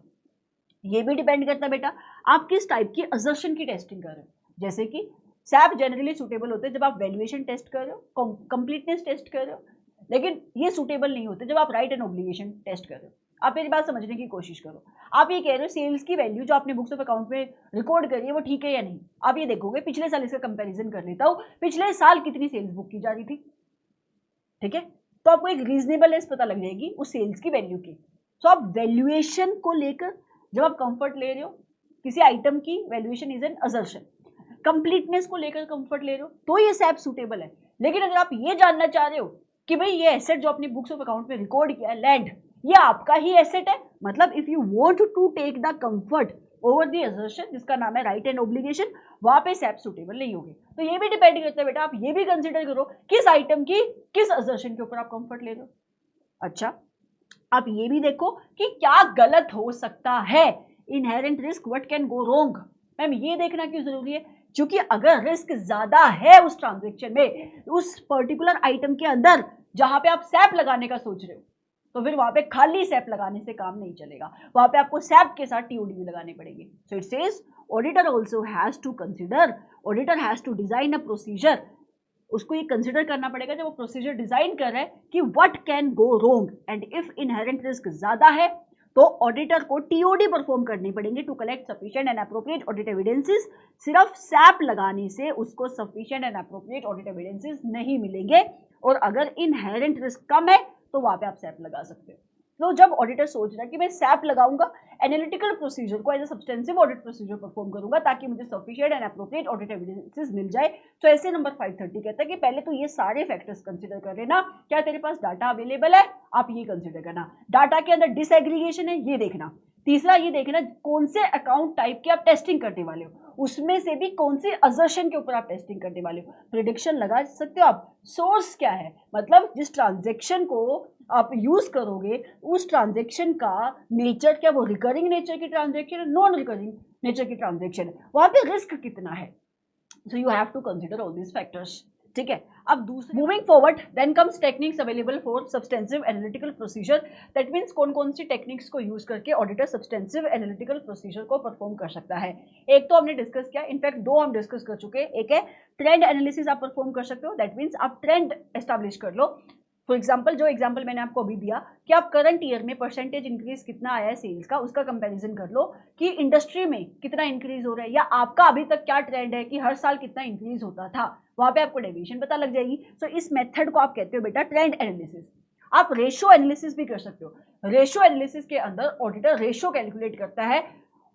ये भी डिपेंड करता है बेटा आप किस टाइप की असर्शन की टेस्टिंग कर रहे हो। जैसे कि सैप जनरली सुटेबल होते हैं जब आप वैल्यूएशन टेस्ट कर रहे हो, कंप्लीटनेस टेस्ट कर रहे हो, लेकिन ये सुटेबल नहीं होते जब आप राइट एंड ऑब्लिगेशन टेस्ट कर रहे हो। आप मेरी बात समझने की कोशिश करो, आप ये कह रहे हो सेल्स की वैल्यू जो आपने बुक्स ऑफ अकाउंट में रिकॉर्ड करी है वो ठीक है या नहीं। आप ये देखोगे पिछले साल इसका कंपैरिजन कर लेता हूँ, पिछले साल कितनी सेल्स बुक की जा रही थी। ठीक है, तो आपको एक रीजनेबलनेस पता लग जाएगी उस सेल्स की वैल्यू की। तो आप वैल्यूएशन को लेकर जब आप कंफर्ट ले रहे हो, किसी आइटम की valuation is an assertion, completeness को लेकर कंफर्ट ले रहे हो तो ये सैप सुटेबल है। लेकिन अगर आप ये जानना चाह रहे हो कि भाई ये एसेट जो आपने बुक्स ऑफ अकाउंट में रिकॉर्ड किया है लैंड, ये आपका ही एसेट है, मतलब if you want to take the comfort over the assertion जिसका नाम है राइट एंड ऑब्लिगेशन, वहां पे सैप सुटेबल नहीं होगी। तो ये भी डिपेंड करता है बेटा, आप ये भी कंसीडर करो किस आइटम की किस असर्शन के ऊपर आप कंफर्ट ले रहे हो। अच्छा, आप ये भी देखो कि क्या गलत हो सकता है, inherent risk, what can go wrong. Ma'am ये देखना क्यों जरूरी है, क्योंकि अगर रिस्क ज्यादा है उस ट्रांजेक्शन में, उस पर्टिकुलर आइटम के अंदर जहां पे आप सैप लगाने का सोच रहे हो, तो फिर वहां पे खाली सैप लगाने से काम नहीं चलेगा, वहां पे आपको सैप के साथ टीओडी भी लगाने पड़ेंगे। So it says auditor also has to consider, auditor has to design a procedure. उसको ये कंसीडर करना पड़ेगा जब वो प्रोसीजर डिजाइन कर रहा है कि what can go wrong, and if inherent risk ज्यादा है तो ऑडिटर को टीओडी परफॉर्म करने पड़ेंगे to collect sufficient and appropriate audit evidences. सिर्फ सैप लगाने से उसको sufficient and appropriate audit evidences नहीं मिलेंगे, और अगर इनहेरेंट रिस्क कम है तो वहां पे आप सैप लगा सकते हो। तो जब ऑडिटर सोच रहा है कि मैं सैप लगाऊंगा, एनालिटिकल प्रोसीजर को as a substantive audit procedure perform करूंगा ताकि मुझे sufficient and appropriate audit evidences मिल जाए, तो ऐसे नंबर 530 कहता है कि पहले तो ये सारे फैक्टर्स कंसीडर कर लेना, क्या तेरे पास डाटा अवेलेबल है, आप ये कंसीडर करना, डाटा के अंदर डिसएग्रीगेशन है ये देखना, तीसरा ये देखना कौन से अकाउंट टाइप की आप टेस्टिंग करने वाले हो, उसमें से भी कौन से असर्शन के ऊपर आप टेस्टिंग करने वाले हो, प्रिडिक्शन लगा सकते हो आप, सोर्स क्या है, मतलब जिस ट्रांजेक्शन को आप यूज करोगे उस ट्रांजेक्शन का नेचर क्या, वो रिकरिंग नेचर की ट्रांजेक्शन है, नॉन रिकरिंग नेचर की ट्रांजेक्शन है, वहां पे रिस्क कितना है। So you have to consider all these factors. ठीक है, अब दूसरे moving forward then comes techniques available for substantive analytical procedure. That means कौन कौन सी टेक्निक्स को यूज करके ऑडिटर सब्सटेंसिव एनालिटिकल प्रोसीजर को परफॉर्म कर सकता है। एक तो हमने डिस्कस किया, इनफैक्ट दो हम डिस्कस कर चुके हैं। एक है ट्रेंड एनालिसिस आप परफॉर्म कर सकते हो, दैट मीन्स आप ट्रेंड एस्टैब्लिश कर लो। फॉर एग्जाम्पल जो एग्जाम्पल मैंने आपको अभी दिया कि आप करंट ईयर में परसेंटेज इंक्रीज कितना आया है सेल्स का, उसका कंपैरिजन कर लो कि इंडस्ट्री में कितना इंक्रीज हो रहा है या आपका अभी तक क्या ट्रेंड है कि हर साल कितना इंक्रीज होता था, वहां पे आपको डेविएशन पता लग जाएगी। सो इस मेथड को आप कहते हो बेटा ट्रेंड एनालिसिस। आप रेशो एनालिसिस भी कर सकते हो। रेशो एनालिसिस के अंदर ऑडिटर रेशो कैलकुलेट करता है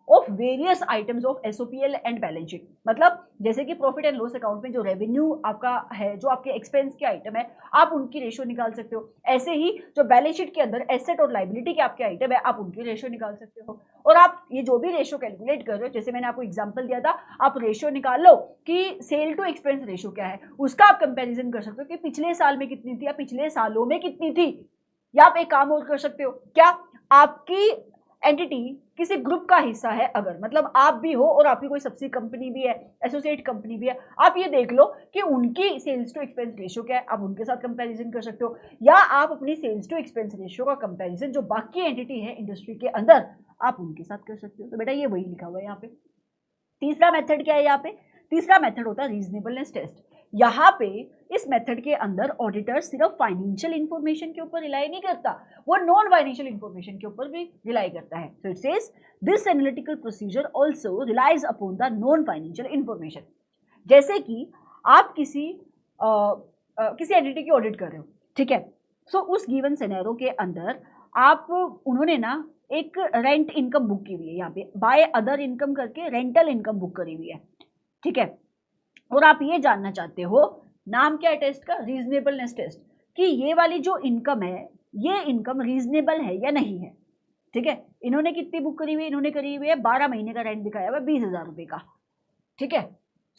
of various items of SOPL and balance sheet. मतलब जैसे कि प्रॉफिट एंड लॉस अकाउंट में जो रेवेन्यू आपका है, जो आपके एक्सपेंस के आइटम है, आप उनकी रेशो निकाल सकते हो। ऐसे ही जो बैलेंस शीट के अंदर एसेट और लायबिलिटी के आपके आइटम है, आप उनकी रेशो निकाल सकते हो। और आप ये जो भी रेशो कैलकुलेट कर रहे हो, जैसे मैंने आपको एग्जांपल दिया था, आप रेशो निकाल लो कि सेल टू एक्सपेंस रेशो क्या है, उसका आप कंपैरिजन कर सकते हो कि पिछले साल में कितनी थी या पिछले सालों में कितनी थी। या आप एक काम और कर सकते हो, क्या आपकी एंटिटी किसी ग्रुप का हिस्सा है, अगर मतलब आप भी हो और आपकी कोई सब्सिडी कंपनी भी है, एसोसिएट कंपनी भी है, आप ये देख लो कि उनकी सेल्स टू एक्सपेंस रेशियो क्या है, आप उनके साथ कंपैरिजन कर सकते हो, या आप अपनी सेल्स टू एक्सपेंस रेशियो का कंपैरिजन जो बाकी एंटिटी है इंडस्ट्री के अंदर आप उनके साथ कर सकते हो। तो बेटा ये वही लिखा हुआ है यहाँ पे। तीसरा मेथड क्या है यहाँ पे? तीसरा मेथड होता है रीजनेबलनेस टेस्ट। यहाँ पे इस मेथड के अंदर ऑडिटर सिर्फ फाइनेंशियल इंफॉर्मेशन के ऊपर रिलाई नहीं करता, वो नॉन फाइनेंशियल इंफॉर्मेशन के ऊपर भी रिलाई करता है। So it says this analytical procedure also relies upon the non financial information. जैसे कि आप किसी एंटिटी की ऑडिट कर रहे हो, ठीक है, सो उस गिवन सिनेरियो के अंदर आप उन्होंने ना एक रेंट इनकम बुक की हुई है, यहाँ पे बाय अदर इनकम करके रेंटल इनकम बुक करी हुई है, ठीक है, और आप ये जानना चाहते हो, नाम क्या है टेस्ट का? रीजनेबलनेस टेस्ट, कि ये वाली जो इनकम है ये इनकम रीजनेबल है या नहीं है, ठीक है। इन्होंने कितनी बुक करी हुई है? इन्होंने करी हुई है 12 महीने का रेंट दिखाया हुआ है 20,000 रुपए का, ठीक है।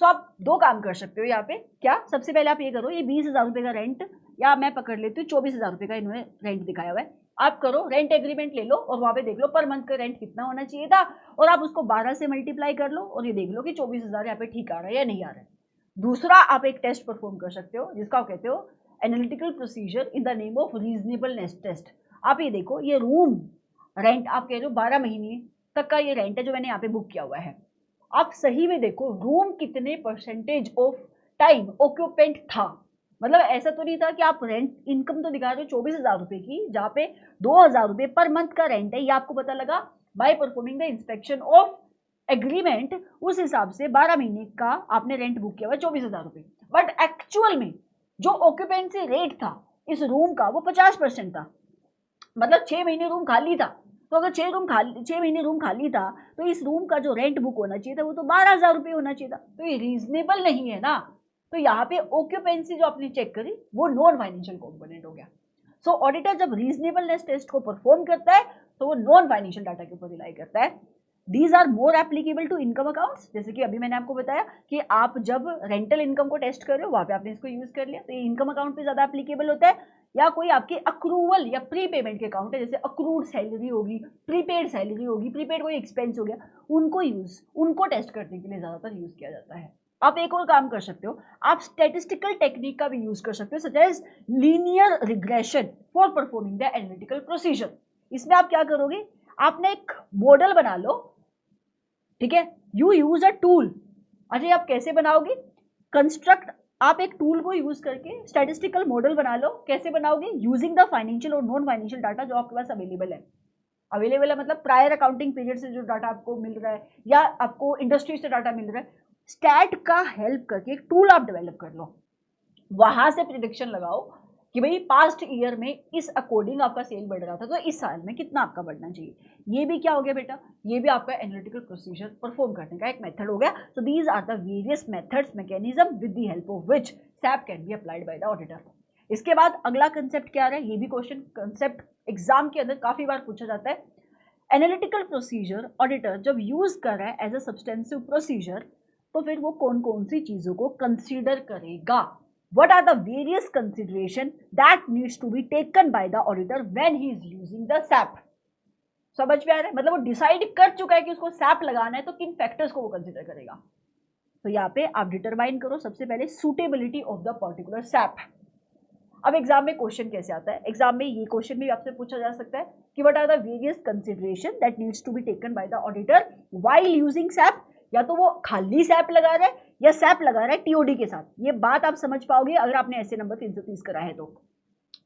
सो आप दो काम कर सकते हो यहाँ पे, क्या? सबसे पहले आप ये करो, ये 20,000 रुपए का रेंट, या मैं पकड़ लेती हूँ 24,000 रुपए का इन्होंने रेंट दिखाया हुआ है, आप करो रेंट एग्रीमेंट ले लो और वहां पे देख लो पर मंथ का रेंट कितना होना चाहिए था, और आप उसको 12 से मल्टीप्लाई कर लो और ये देख लो कि 24,000 यहाँ पे ठीक आ रहा है या नहीं आ रहा है। दूसरा आप एक टेस्ट परफॉर्म कर सकते हो जिसका आप कहते हो analytical procedure in the name of reasonableness test. आप ये देखो, ये रूम रेंट आप कह रहे हो 12 महीने तक का ये रेंट है जो मैंने यहाँ पे बुक किया हुआ है, आप सही में देखो रूम कितने परसेंटेज ऑफ टाइम ऑक्यूपेंट था, मतलब ऐसा तो नहीं था कि आप रेंट इनकम तो दिखा रहे हो 24,000 रुपए की, जहाँ पे 2,000 रुपए पर मंथ का रेंट है, ये आपको पता लगा by performing the inspection of agreement, उस हिसाब से 12 महीने का आपने रेंट बुक किया हुआ 24,000 रुपए, बट एक्चुअल में जो ऑक्यूपेंसी रेट था इस रूम का वो 50% था, मतलब 6 महीने रूम खाली था। तो अगर 6 महीने रूम खाली था तो इस रूम का जो रेंट बुक होना चाहिए था वो तो 12,000 रुपये होना चाहिए था, तो ये रीजनेबल नहीं है ना। तो यहाँ पे ऑक्यूपेंसी जो आपने चेक करी वो नॉन फाइनेंशियल कॉम्पोनेंट हो गया। सो ऑडिटर जब रीजनेबलनेस टेस्ट को परफॉर्म करता है तो वो नॉन फाइनेंशियल डाटा के ऊपर रिलाई करता है। These are more applicable to income accounts, जैसे कि अभी मैंने आपको बताया कि आप जब रेंटल इनकम को टेस्ट कर रहे हो वहां पे आपने इसको यूज कर लिया, तो ये इनकम अकाउंट पे ज्यादा एप्लीकेबल होता है, या कोई आपकी अक्रूवल या प्री पेमेंट के अकाउंट है, जैसे अक्रूड सैलरी होगी, प्रीपेड सैलरी होगी, प्रीपेड कोई एक्सपेंस हो गया, उनको टेस्ट करने के लिए ज्यादातर यूज किया जाता है। आप एक और काम कर सकते हो, आप स्टैटिस्टिकल टेक्निक का भी यूज कर सकते हो, such as linear regression for performing the analytical procedure. इसमें आप क्या करोगे, आपने एक मॉडल बना लो, ठीक है, यू यूज अ टूल। अच्छा, आप कैसे बनाओगे? कंस्ट्रक्ट, आप एक टूल को यूज करके स्टैटिस्टिकल मॉडल बना लो। कैसे बनाओगे? यूजिंग द फाइनेंशियल और नॉन फाइनेंशियल डाटा जो आपके पास अवेलेबल है मतलब प्रायर अकाउंटिंग पीरियड से जो डाटा आपको मिल रहा है या आपको इंडस्ट्री से डाटा मिल रहा है, स्टैट का हेल्प करके एक टूल आप डेवलप कर लो, वहां से प्रिडिक्शन लगाओ कि भाई पास्ट ईयर में इस अकॉर्डिंग आपका सेल बढ़ रहा था तो इस साल में कितना आपका बढ़ना चाहिए। ये भी क्या हो गया बेटा, ये भी आपका एनालिटिकल प्रोसीजर परफॉर्म करने का एक मेथड हो गया। So these are the various methods mechanism with the help of which SAP can be applied by the auditor. इसके बाद अगला कंसेप्ट क्या है, ये भी क्वेश्चन कंसेप्ट एग्जाम के अंदर काफी बार पूछा जाता है। एनालिटिकल प्रोसीजर ऑडिटर जब यूज कर रहा है एज अ सब्सटेंसिव प्रोसीजर तो फिर वो कौन कौन सी चीजों को कंसीडर करेगा। What are the various consideration that needs to be taken by the auditor when he is using the SAP? समझ में आ रहा है, मतलब वो डिसाइड कर चुका है कि उसको SAP लगाना है तो किन फैक्टर्स को वो कंसीडर करेगा। तो यहाँ पे आप डिटरमाइन करो सबसे पहले suitability of the particular SAP। अब एग्जाम में क्वेश्चन कैसे आता है, एग्जाम में ये क्वेश्चन भी आपसे पूछा जा सकता है कि what are the various consideration that needs to be taken by the auditor while using SAP। या तो वो खाली SAP लगा रहा है या SAP लगा रहा है टीओडी के साथ। ये बात आप समझ पाओगे अगर आपने ऐसे नंबर 330 करा है तो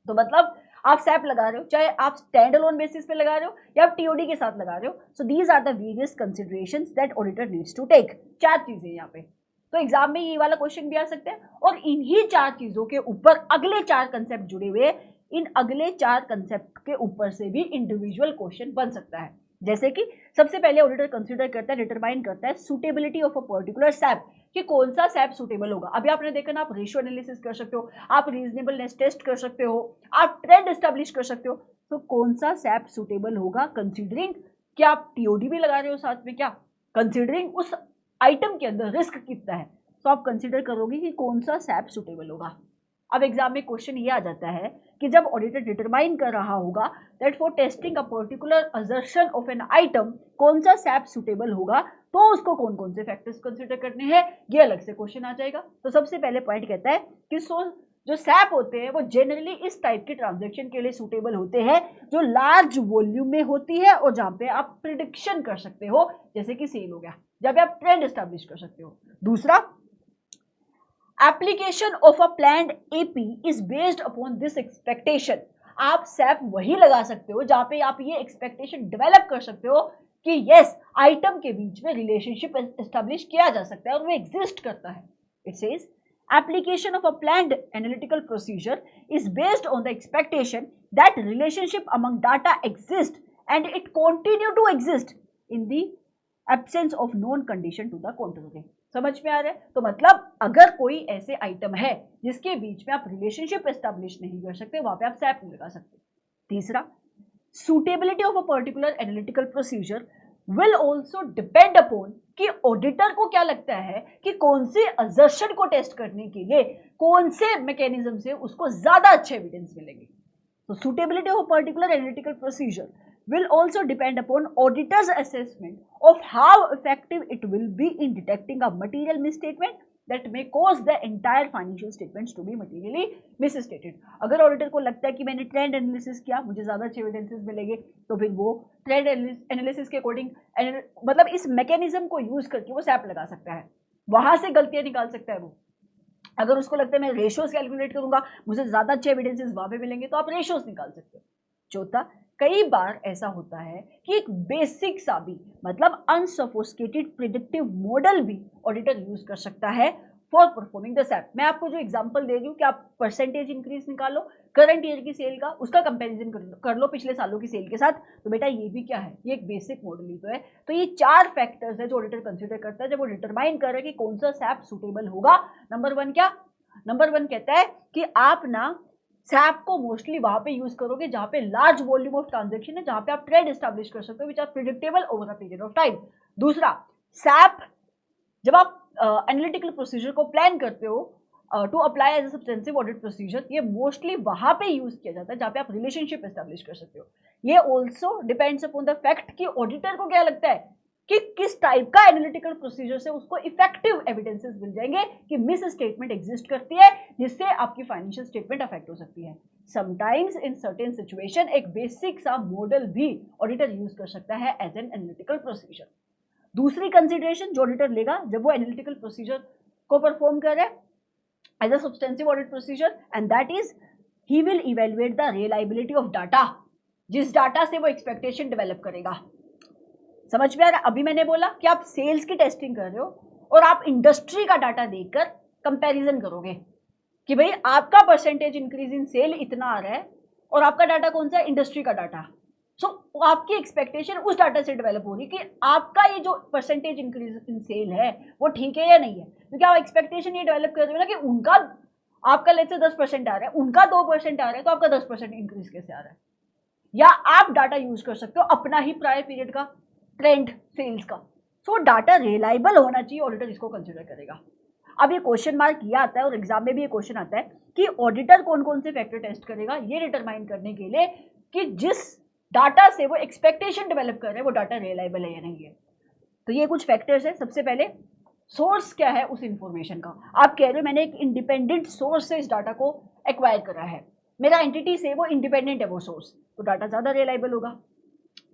मतलब आप SAP लगा रहे हो, चाहे आप स्टैंड अलोन बेसिस पे लगा रहे हो या आप टीओडी के साथ लगा रहे हो। So these are the various considerations that auditor needs to take. 4 चीजें यहाँ पे, तो एग्जाम में ये वाला क्वेश्चन भी आ सकता है और इन्हीं 4 चीजों के ऊपर अगले 4 कंसेप्ट जुड़े हुए, इन अगले 4 कंसेप्ट के ऊपर से भी इंडिविजुअल क्वेश्चन बन सकता है। जैसे कि सबसे पहले ऑडिटर कंसीडर करता है, डिटरमाइन करता है suitability of a particular SAP कि कौन सा SAP सुटेबल होगा। अभी आपने देखा ना, आप रेशियो एनालिसिस कर सकते हो, आप रीजनेबलनेस टेस्ट कर सकते हो, आप ट्रेंड एस्टेब्लिश कर सकते हो। तो कौन सा SAP सुटेबल होगा कंसीडरिंग कि आप टीओडी भी लगा रहे हो साथ में, क्या कंसीडरिंग उस आइटम के अंदर रिस्क कितना है, तो आप कंसीडर करोगे कि कौन सा SAP सुटेबल होगा। अब एग्जाम में क्वेश्चन ये आ जाता है कि जब ऑडिटर डिटरमाइन कर रहा होगा that for testing a particular assertion of an item कौन सा सैप सुटेबल होगा, तो उसको कौन कौन से फैक्टर्स कंसीडर करने हैं, ये अलग से क्वेश्चन आ जाएगा। तो सबसे पहले पॉइंट कहता है कि जो सैप होते हैं वो जनरली इस टाइप के ट्रांजैक्शन के लिए सूटेबल होते हैं जो लार्ज वॉल्यूम में होती है और जहां पे आप प्रिडिक्शन कर सकते हो, जैसे कि सेल हो गया, जहां पे आप ट्रेंड एस्टैब्लिश कर सकते हो। दूसरा, application of a planned AP is based upon this expectation. आप सैप वही लगा सकते हो जहां पे आप ये एक्सपेक्टेशन डेवलप कर सकते हो कि यस आइटम के बीच में रिलेशनशिप एस्टैब्लिश किया जा सकता है और वो एग्जिस्ट करता है। It says application of a planned analytical procedure is based on the expectation that relationship among data exist and it continue to exist in the absence of known condition to the contrary। समझ में आ रहा है? तो मतलब अगर कोई ऐसे item है जिसके बीच में आप रिलेशनशिप एस्टैब्लिश नहीं कर सकते, वहां पे आप सैप नहीं लगा सकते। तीसरा, suitability of a particular analytical procedure will also depend upon कि ऑडिटर को क्या लगता है कि कौन से असर्शन को टेस्ट करने के लिए कौन से मैकेनिज्म से उसको ज्यादा अच्छे एविडेंस मिलेंगे। तो suitability of particular analytical procedure will also depend upon auditor's assessment of how effective it will be in detecting a material misstatement that may cause the entire financial statements to be materially misstated। अगर auditor को लगता है कि मैंने trend analysis किया, मुझे ज्यादा अच्छे एविडेंसेस मिलेंगे, तो फिर वो ट्रेंड एनालिसिस के अकॉर्डिंग मतलब इस मैकेनिज्म को यूज करके वो सैप लगा सकता है, वहां से गलतियां निकाल सकता है वो। अगर उसको लगता है मैं रेशियोज कैलकुलेट करूंगा, मुझे ज्यादा अच्छे एविडेंसेस वहां पे मिलेंगे, तो आप रेशियोज निकाल सकते हो। चौथा, कई बार ऐसा होता है कि एक बेसिक सा भी मतलब अनसोफिस्टिकेटेड प्रिडिक्टिव मॉडल भी ऑडिटर यूज कर सकता है फॉर परफॉर्मिंग द सैप। मैं आपको जो एग्जांपल दे रही हूँ कि आप परसेंटेज इंक्रीज निकालो करंट ईयर की सेल का, उसका कंपैरिजन कर लो पिछले सालों की सेल के साथ, तो बेटा ये भी क्या है, ये एक बेसिक मॉडल ही तो है। तो ये 4 फैक्टर्स है जो ऑडिटर कंसीडर करता है जब वो डिटरमाइन कर रहा है कि कौन सा सैप सुटेबल होगा। नंबर 1 क्या, नंबर 1 कहता है कि आप ना सैप को मोस्टली वहां पे यूज करोगे जहां पे लार्ज वॉल्यूम ऑफ ट्रांजैक्शन है, जहां पे आप ट्रेंड एस्टैब्लिश कर सकते हो which are predictable over a period of time. दूसरा, सैप जब आप एनालिटिकल प्रोसीजर को प्लान करते हो to apply as a substantive audit procedure, ये मोस्टली वहां पे यूज किया जाता है जहां पे आप रिलेशनशिप एस्टैब्लिश कर सकते हो। ये also depends upon the fact कि ऑडिटर को क्या लगता है कि किस टाइप का एनालिटिकल प्रोसीजर से उसको इफेक्टिव एविडेंसेस मिल जाएंगे कि मिस स्टेटमेंट एग्जिस्ट करती है जिससे आपकी फाइनेंशियल स्टेटमेंट अफेक्ट हो सकती है। समटाइम्स इन सर्टेन सिचुएशन एक बेसिक सा मॉडल भी ऑडिटर यूज कर सकता है एज एन एनालिटिकल प्रोसीजर। दूसरी कंसिडरेशन जो ऑडिटर लेगा जब वो एनालिटिकल प्रोसीजर को परफॉर्म कर रहा है as a substantive audit procedure, and that is he will evaluate the reliability of data, जिस डाटा से वो एक्सपेक्टेशन डेवलप करेगा। समझ में आ रहा है? अभी मैंने बोला कि आप सेल्स की टेस्टिंग कर रहे हो और आप इंडस्ट्री का डाटा देखकर कंपैरिजन करोगे कि भाई आपका परसेंटेज इंक्रीज इन सेल इतना आ रहा है और आपका डाटा कौन सा है, इंडस्ट्री का डाटा। सो आपकी एक्सपेक्टेशन उस डाटा से डेवलप हो रही कि आपका ये जो परसेंटेज इंक्रीज इन सेल है वो ठीक है या नहीं है, क्योंकि आप एक्सपेक्टेशन ये डेवलप कर रहे हो ना कि उनका आपका लेट से 10% आ रहा है, उनका 2% आ रहा है, तो आपका 10% इंक्रीज कैसे आ रहा है। या आप डाटा यूज कर सकते हो अपना ही प्रायर पीरियड का ट्रेंड सेल्स का। सो डाटा रिलायबल होना चाहिए, ऑडिटर इसको कंसिडर करेगा। अब ये क्वेश्चन मार्क किया आता है और एग्जाम में भी ये क्वेश्चन आता है कि ऑडिटर कौन कौन से फैक्टर टेस्ट करेगा ये डिटरमाइन करने के लिए कि जिस डाटा से वो एक्सपेक्टेशन डेवलप कर रहे हैं वो डाटा रिलायबल है या नहीं है। तो ये कुछ फैक्टर्स है। सबसे पहले सोर्स क्या है उस इंफॉर्मेशन का। आप कह रहे हो मैंने एक इंडिपेंडेंट सोर्स से इस डाटा को एक्वायर करा है, मेरा एंटिटी से वो इंडिपेंडेंट है वो सोर्स, तो डाटा ज्यादा रिलायबल होगा।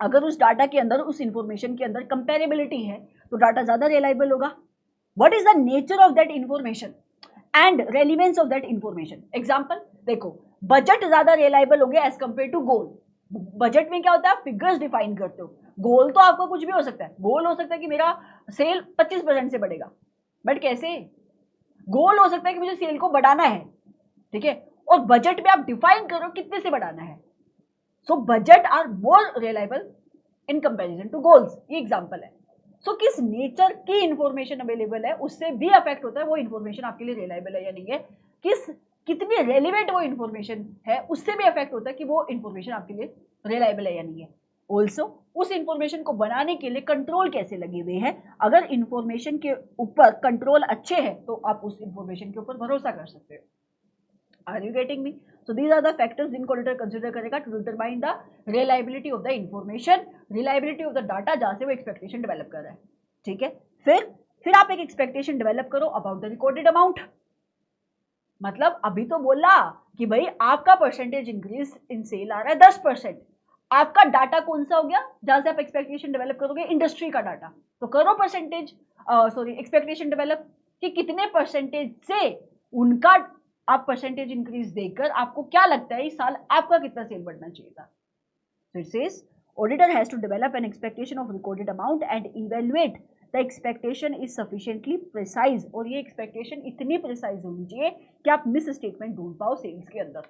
अगर उस डाटा के अंदर उस इंफॉर्मेशन के अंदर कंपेरेबिलिटी है तो डाटा ज्यादा रिलायबल होगा। What is the nature of that information and relevance of that information. Example देखो, बजट ज्यादा रिलायबल होंगे as compare to goal. Budget में क्या होता है, आप फिगर्स डिफाइन करते हो, गोल तो आपका कुछ भी हो सकता है। गोल हो सकता है कि मेरा सेल 25% से बढ़ेगा, बट कैसे, गोल हो सकता है कि मुझे सेल को बढ़ाना है, ठीक है, और बजट में आप डिफाइन करो कितने से बढ़ाना है। So budget are more reliable in comparison to goals, ये एग्जांपल है। सो किस नेचर की इंफॉर्मेशन अवेलेबल है उससे भी अफेक्ट होता है वो इंफॉर्मेशन आपके लिए रिलायबल है या नहीं है। कितनी रेलिवेंट वो इंफॉर्मेशन है उससे भी अफेक्ट होता है कि वो इंफॉर्मेशन आपके लिए रिलायबल है या नहीं है। ऑल्सो उस इंफॉर्मेशन को बनाने के लिए कंट्रोल कैसे लगे हुए हैं। अगर इंफॉर्मेशन के ऊपर कंट्रोल अच्छे हैं तो आप उस इंफॉर्मेशन के ऊपर भरोसा कर सकते हो। Are you getting me? So these are the factors जिनको ऑडिटर कंसिडर करेगा to determine the reliability of the information, reliability of the data जहां से वो एक्सपेक्टेशन डेवलप कर रहा है। ठीक है, फिर आप एक एक्सपेक्टेशन डेवलप करो अबाउट द रिकॉर्डेड अमाउंट। मतलब अभी तो बोला कि भाई आपका परसेंटेज इंक्रीज इन सेल आ रहा है 10%, आपका डाटा कौन सा हो गया जहां से आप एक्सपेक्टेशन डेवलप करोगे? इंडस्ट्री का डाटा। तो करो एक्सपेक्टेशन डेवलप कि कितने परसेंटेज से उनका आप परसेंटेज इंक्रीज देकर आपको क्या लगता है इस साल आपका कितना सेल बढ़ना चाहिए था। So it says auditor has to develop an expectation of recorded amount and evaluate the expectation is sufficiently precise। और ये एक्सपेक्टेशन इतनी प्रिसाइज होनी चाहिए कि आप मिस स्टेटमेंट ढूंढ पाओ सेल्स के अंदर।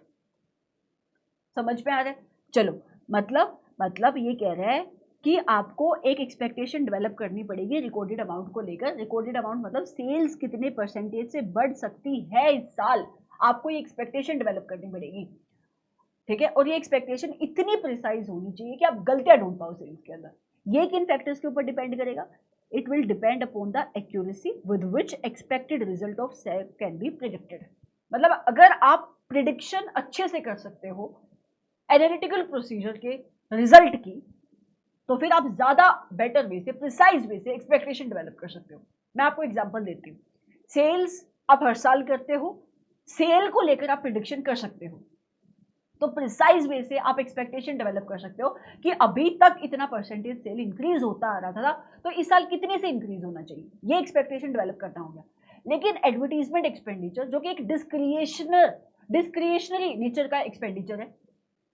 समझ में आ रहा है? चलो, मतलब ये कह रहा है कि आपको एक एक्सपेक्टेशन डेवलप करनी पड़ेगी रिकॉर्डेड अमाउंट को लेकर। रिकॉर्डेड अमाउंट मतलब सेल्स कितने परसेंटेज से बढ़ सकती है इस साल, आपको ये एक्सपेक्टेशन डेवलप करनी पड़ेगी। ठीक है, और ये एक्सपेक्टेशन इतनी प्रिसाइज होनी चाहिए कि आप गलतियां ढूंढ पाओ सेल्स के अंदर। ये किन फैक्टर्स के ऊपर डिपेंड करेगा? It will depend upon the accuracy with which expected result of sale can be predicted. मतलब अगर आप प्रिडिक्शन अच्छे से कर सकते हो एनालिटिकल प्रोसीजर के रिजल्ट की, तो फिर आप ज्यादा बेटर वे से, प्रिसाइज वे से एक्सपेक्टेशन डेवलप कर सकते हो। मैं आपको एग्जांपल देती हूँ। सेल्स आप हर साल करते हो, सेल को लेकर आप प्रिडिक्शन कर सकते हो, तो प्रिसाइज वे से आप एक्सपेक्टेशन डेवलप कर सकते हो कि अभी तक इतना परसेंटेज सेल इंक्रीज होता आ रहा था, तो इस साल कितने से इंक्रीज होना चाहिए, ये एक्सपेक्टेशन डेवलप करना होगा। लेकिन एडवर्टीजमेंट एक्सपेंडिचर जो कि एक डिस्क्रिएशनरी नेचर का एक्सपेंडिचर है,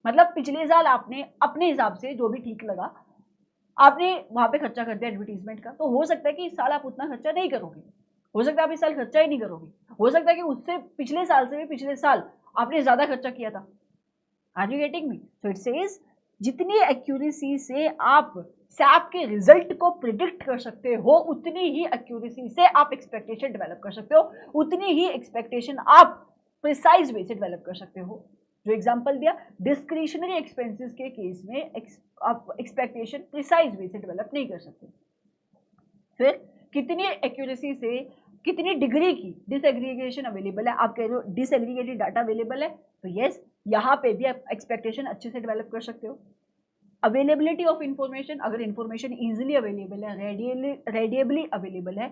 मतलब पिछले साल आपने अपने हिसाब से जो भी ठीक लगा आपने वहां पे खर्चा कर दिया एडवर्टीजमेंट का, तो हो सकता है कि इस साल आप उतना खर्चा नहीं करोगे, हो सकता है आप इस साल खर्चा ही नहीं करोगे, हो सकता है कि उससे पिछले साल से भी पिछले साल आपने ज्यादा खर्चा किया था। Are you getting me? So it says जितनी एक्यूरेसी से आप सैप के रिजल्ट को प्रिडिक्ट कर सकते हो, उतनी ही एक्यूरेसी से आप एक्सपेक्टेशन डेवलप कर सकते हो, उतनी ही एक्सपेक्टेशन आप प्रिसाइज वे से डेवलप कर सकते हो। जो एग्जांपल दिया, डिस्क्रिशनरी एक्सपेंसेस के केस में आप एक्सपेक्टेशन प्रिसाइज वे से डेवलप नहीं कर सकते। फिर कितनी एक्यूरेसी से, कितनी डिग्री की डिसएग्रीगेशन अवेलेबल है, आप कह रहे हो डिसएग्रीगेटेड डाटा अवेलेबल है, तो यस यहाँ पे भी आप एक्सपेक्टेशन अच्छे से डेवलप कर सकते हो। अवेलेबिलिटी ऑफ इंफॉर्मेशन, अगर इंफॉर्मेशन इजीली अवेलेबल है, रेडिएबली अवेलेबल है,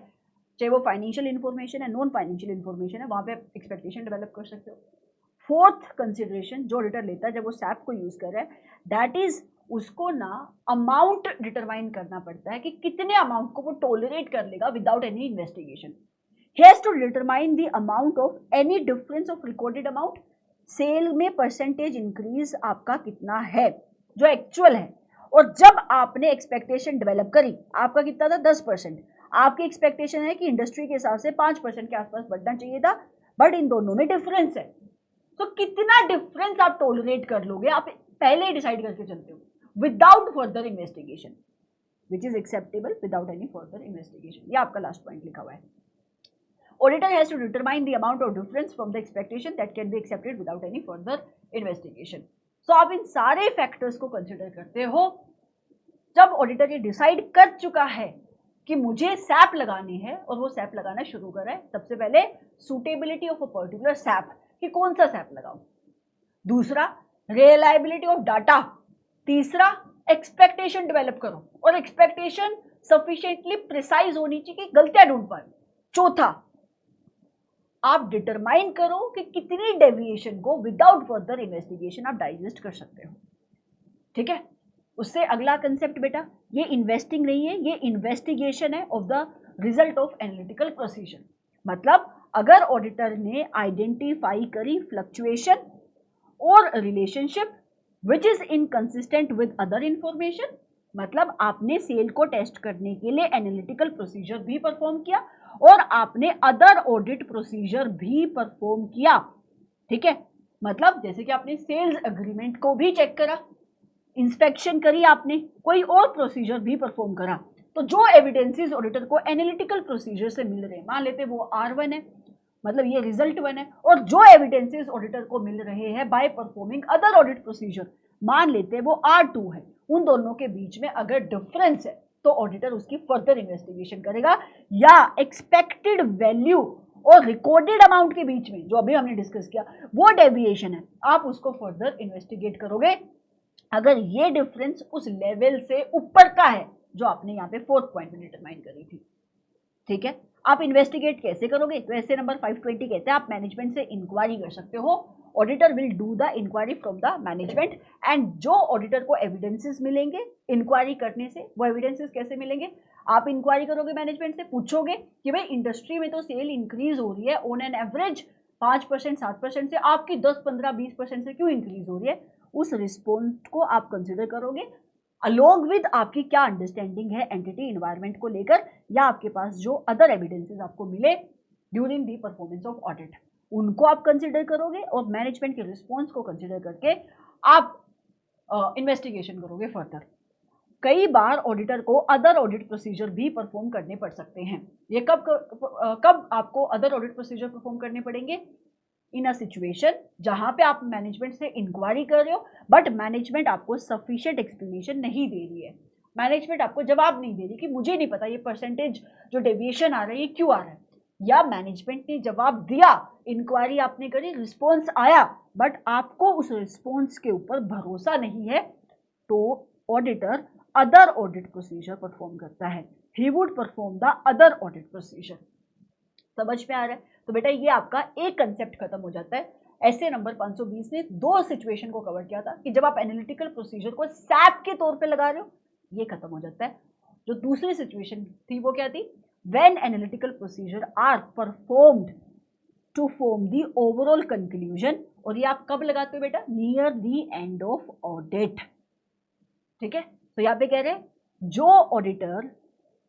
चाहे वो फाइनेंशियल इंफॉर्मेशन है, नॉन फाइनेंशियल इंफॉर्मेशन है, वहां पे आप एक्सपेक्टेशन डेवलप कर सकते हो। फोर्थ कंसिडरेशन जो ऑडिटर लेता है जब वो सैप को यूज कर रहा है, दैट इज उसको ना अमाउंट डिटरमाइन करना पड़ता है कि कितने अमाउंट को वो टॉलरेट कर लेगा without any investigation. He has to determine the amount of any difference of recorded amount, sale में परसेंटेज इंक्रीज आपका कितना है जो एक्चुअल है, और जब आपने एक्सपेक्टेशन डेवलप करी आपका कितना था 10%, आपकी एक्सपेक्टेशन है कि इंडस्ट्री के हिसाब से 5% के आसपास बढ़ना चाहिए था, बट इन दोनों में डिफरेंस है, तो कितना डिफरेंस आप टॉलरेट कर लोगे, आप पहले ही डिसाइड करके चलते हो without further investigation, which is acceptable without any further investigation. ये आपका लास्ट पॉइंट लिखा हुआ है। Auditor has to determine the amount of difference from the expectation that can be accepted without any further investigation. So आप इन सारे factors को consider करते हो। जब ऑडिटर ये डिसाइड कर चुका है कि मुझे सैप लगानी है और वो सैप लगाना शुरू कर रहा है, सबसे पहले suitability of a particular SAP, कि कौन सा सैप लगाऊं, दूसरा रिलायबिलिटी ऑफ डाटा, तीसरा एक्सपेक्टेशन डेवलप करो और एक्सपेक्टेशन सफिशिएंटली प्रिसाइज होनी चाहिए कि गलतियां ढूंढ पाए, चौथा आप डिटरमाइन करो कि कितनी डेविएशन को विदाउट फर्दर इन्वेस्टिगेशन आप डाइजेस्ट कर सकते हो। ठीक है, उससे अगला कंसेप्ट बेटा, ये इन्वेस्टिंग नहीं है, ये इन्वेस्टिगेशन है of the result of analytical procedure. मतलब अगर ऑडिटर ने आइडेंटिफाई करी फ्लक्चुएशन और relationship which is inconsistent with other information, मतलब आपने सेल को टेस्ट करने के लिए एनालिटिकल प्रोसीजर भी परफॉर्म किया और आपने अदर ऑडिट प्रोसीजर भी परफॉर्म किया। ठीक है, मतलब जैसे कि आपने सेल्स एग्रीमेंट को भी चेक करा, इंस्पेक्शन करी, आपने कोई और प्रोसीजर भी परफॉर्म करा, तो जो एविडेंसेस ऑडिटर को एनालिटिकल प्रोसीजर से मिल रहे हैं, मान लेते वो R1 है, मतलब ये रिजल्ट 1 है, और जो एविडेंसेस ऑडिटर को मिल रहे हैं by performing other audit procedure, मान लेते वो R2 है, उन दोनों के बीच में अगर डिफरेंस है तो ऑडिटर उसकी फर्दर इन्वेस्टिगेशन करेगा या एक्सपेक्टेड वैल्यू और रिकॉर्डेड अमाउंट के बीच में जो अभी हमने डिस्कस किया वो डेविएशन है, आप उसको फर्दर इन्वेस्टिगेट करोगे। अगर ये डिफरेंस उस लेवल से ऊपर का है जो आपने यहाँ पे फोर्थ पॉइंट में डिटरमाइन करी थी, ठीक है। आप इन्वेस्टिगेट कैसे करोगे? तो ऐसे नंबर 520 कहते हैं आप मैनेजमेंट से इंक्वायरी कर सकते हो। Auditor will do the inquiry from the management and जो ऑडिटर को एविडेंसेस मिलेंगे इंक्वायरी करने से, वो एविडेंसेस कैसे मिलेंगे? आप इंक्वायरी करोगे मैनेजमेंट से, पूछोगे कि भाई इंडस्ट्री में तो सेल इंक्रीज हो रही है ऑन एन एवरेज 5% 7% से, आपकी 10 15 20% से क्यों इंक्रीज हो रही है? उस रिस्पॉन्स को आप कंसिडर करोगे अलोंग विद आपकी क्या अंडरस्टैंडिंग है एंटिटी इन्वायरमेंट को लेकर, या आपके पास जो अदर एविडेंसेस आपको मिले during the performance of audit उनको आप कंसिडर करोगे और मैनेजमेंट के रिस्पॉन्स को कंसिडर करके आप इन्वेस्टिगेशन करोगे फर्दर। कई बार ऑडिटर को अदर ऑडिट प्रोसीजर भी परफॉर्म करने पड़ सकते हैं। ये कब आपको अदर ऑडिट प्रोसीजर परफॉर्म करने पड़ेंगे? इन अ सिचुएशन जहां पे आप मैनेजमेंट से इंक्वायरी कर रहे हो बट मैनेजमेंट आपको सफिशिएंट एक्सप्लेनेशन नहीं दे रही है, मैनेजमेंट आपको जवाब नहीं दे रही कि मुझे नहीं पता ये परसेंटेज जो डेविएशन आ रही है क्यों आ रहा है, या मैनेजमेंट ने जवाब दिया, इंक्वायरी आपने करी, रिस्पॉन्स आया बट आपको उस रिस्पॉन्स के ऊपर भरोसा नहीं है, तो auditor other audit procedure perform करता है। He would perform the other audit procedure. समझ में आ रहा है? तो बेटा ये आपका एक कंसेप्ट खत्म हो जाता है। ऐसे नंबर 520 ने दो सिचुएशन को कवर किया था कि जब आप एनालिटिकल प्रोसीजर को सैप के तौर पे लगा रहे हो, ये खत्म हो जाता है। जो दूसरी सिचुएशन थी वो क्या थी? When analytical procedure are performed to form the overall conclusion, और ये आप कब लगाते हो बेटा? Near the end of audit, ठीक है। तो यहाँ पे कह रहे हैं जो ऑडिटर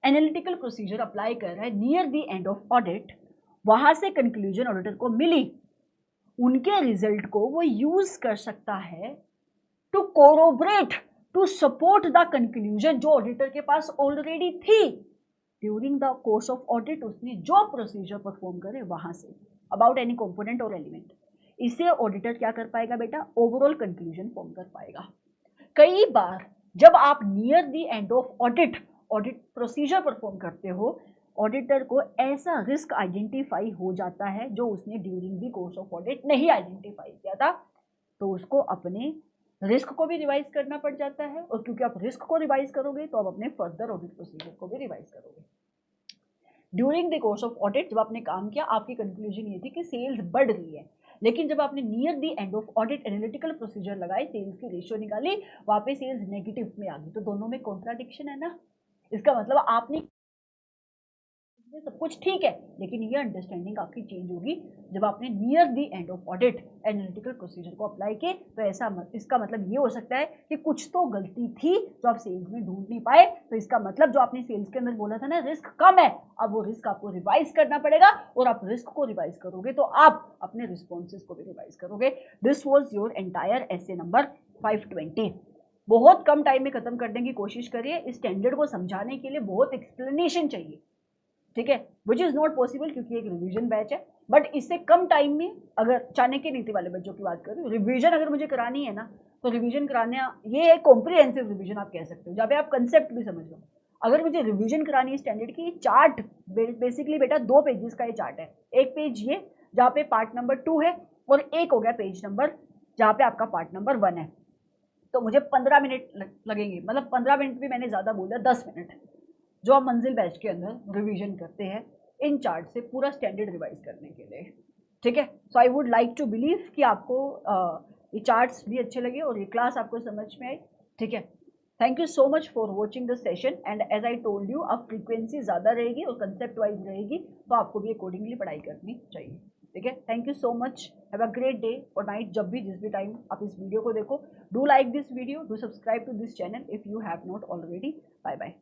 एनालिटिकल प्रोसीजर अप्लाई कर रहा है near the end of audit, वहां से कंक्लूजन ऑडिटर को मिली, उनके रिजल्ट को वो यूज कर सकता है to corroborate, to support the conclusion जो ऑडिटर के पास ऑलरेडी थी during the course of audit, उसने जो प्रोसीजर परफॉर्म करे वहां से अबाउट एनी कंपोनेंट और एलिमेंट। इसे ऑडिटर क्या कर पाएगा बेटा? ओवरऑल कंक्लूजन फॉर्म कर पाएगा। कई बार जब आप near the end of audit procedure perform करते हो, ऑडिटर को ऐसा रिस्क आइडेंटिफाई हो जाता है जो उसने during the course of audit नहीं आइडेंटिफाई किया था, तो उसको अपने रिस्क को भी रिवाइज करना पड़ जाता है, और क्योंकि आप रिस्क को रिवाइज करोगे तो आप अपने फर्दर ऑडिट प्रोसीजर को भी रिवाइज करोगे। During the course of audit जब आपने काम किया, आपकी कंक्लूजन ये थी कि सेल्स बढ़ रही है, लेकिन जब आपने near the end of audit analytical procedure लगाई, सेल्स की रेशियो निकाली, वहां पे सेल्स नेगेटिव में आ गई, तो दोनों में कॉन्ट्राडिक्शन है ना। इसका मतलब आपने सब कुछ ठीक है, लेकिन ये अंडरस्टैंडिंग आपकी चेंज होगी जब आपने near the end of audit analytical procedure को अप्लाई किए। तो इसका मतलब ये हो सकता है कि कुछ तो गलती थी जो आप सेल्स में ढूंढ नहीं पाए, तो इसका मतलब जो आपने सेल्स के अंदर बोला था ना रिस्क कम है, अब वो रिस्क आपको रिवाइज करना पड़ेगा, और आप रिस्क को रिवाइज करोगे तो आप अपने रिस्पॉन्सेज को भी रिवाइज करोगे। This was your entire essay number 520। बहुत कम टाइम में खत्म करने की कोशिश करिए। इस स्टैंडर्ड को समझाने के लिए बहुत एक्सप्लेनेशन चाहिए, ठीक है, विच इज नॉट पॉसिबल क्योंकि एक रिवीजन बैच है। बट इससे कम टाइम में, अगर चाणक्य नीति वाले बच्चों की बात करें, रिवीजन अगर मुझे करानी है ना, तो रिवीजन कराने ये है कॉम्प्रिहेंसिव रिवीजन आप कह सकते हो, जहाँ पे आप कंसेप्ट भी समझ लो। अगर मुझे रिवीजन करानी है स्टैंडर्ड की, चार्ट बेसिकली बेटा 2 पेजेस का ये चार्ट है। एक पेज ये जहाँ पे पार्ट नंबर 2 है, और एक हो गया पेज नंबर जहाँ पे आपका पार्ट नंबर 1 है। तो मुझे 15 मिनट लगेंगे, मतलब 15 मिनट भी मैंने ज्यादा बोला, 10 मिनट जो आप मंजिल बैच के अंदर रिवीजन करते हैं इन चार्ट से पूरा स्टैंडर्ड रिवाइज करने के लिए, ठीक है। So I would like to believe कि आपको ये चार्ट्स भी अच्छे लगे और ये क्लास आपको समझ में आई, ठीक है। Thank you so much for watching this session, and as I told you अब फ्रीक्वेंसी ज़्यादा रहेगी और कंसेप्ट वाइज रहेगी, तो आपको भी अकॉर्डिंगली पढ़ाई करनी चाहिए, ठीक है। Thank you so much, have a great day और नाइट, जब भी जिस भी टाइम आप इस वीडियो को देखो। Do like this video, do subscribe to this channel if you have not already. Bye bye.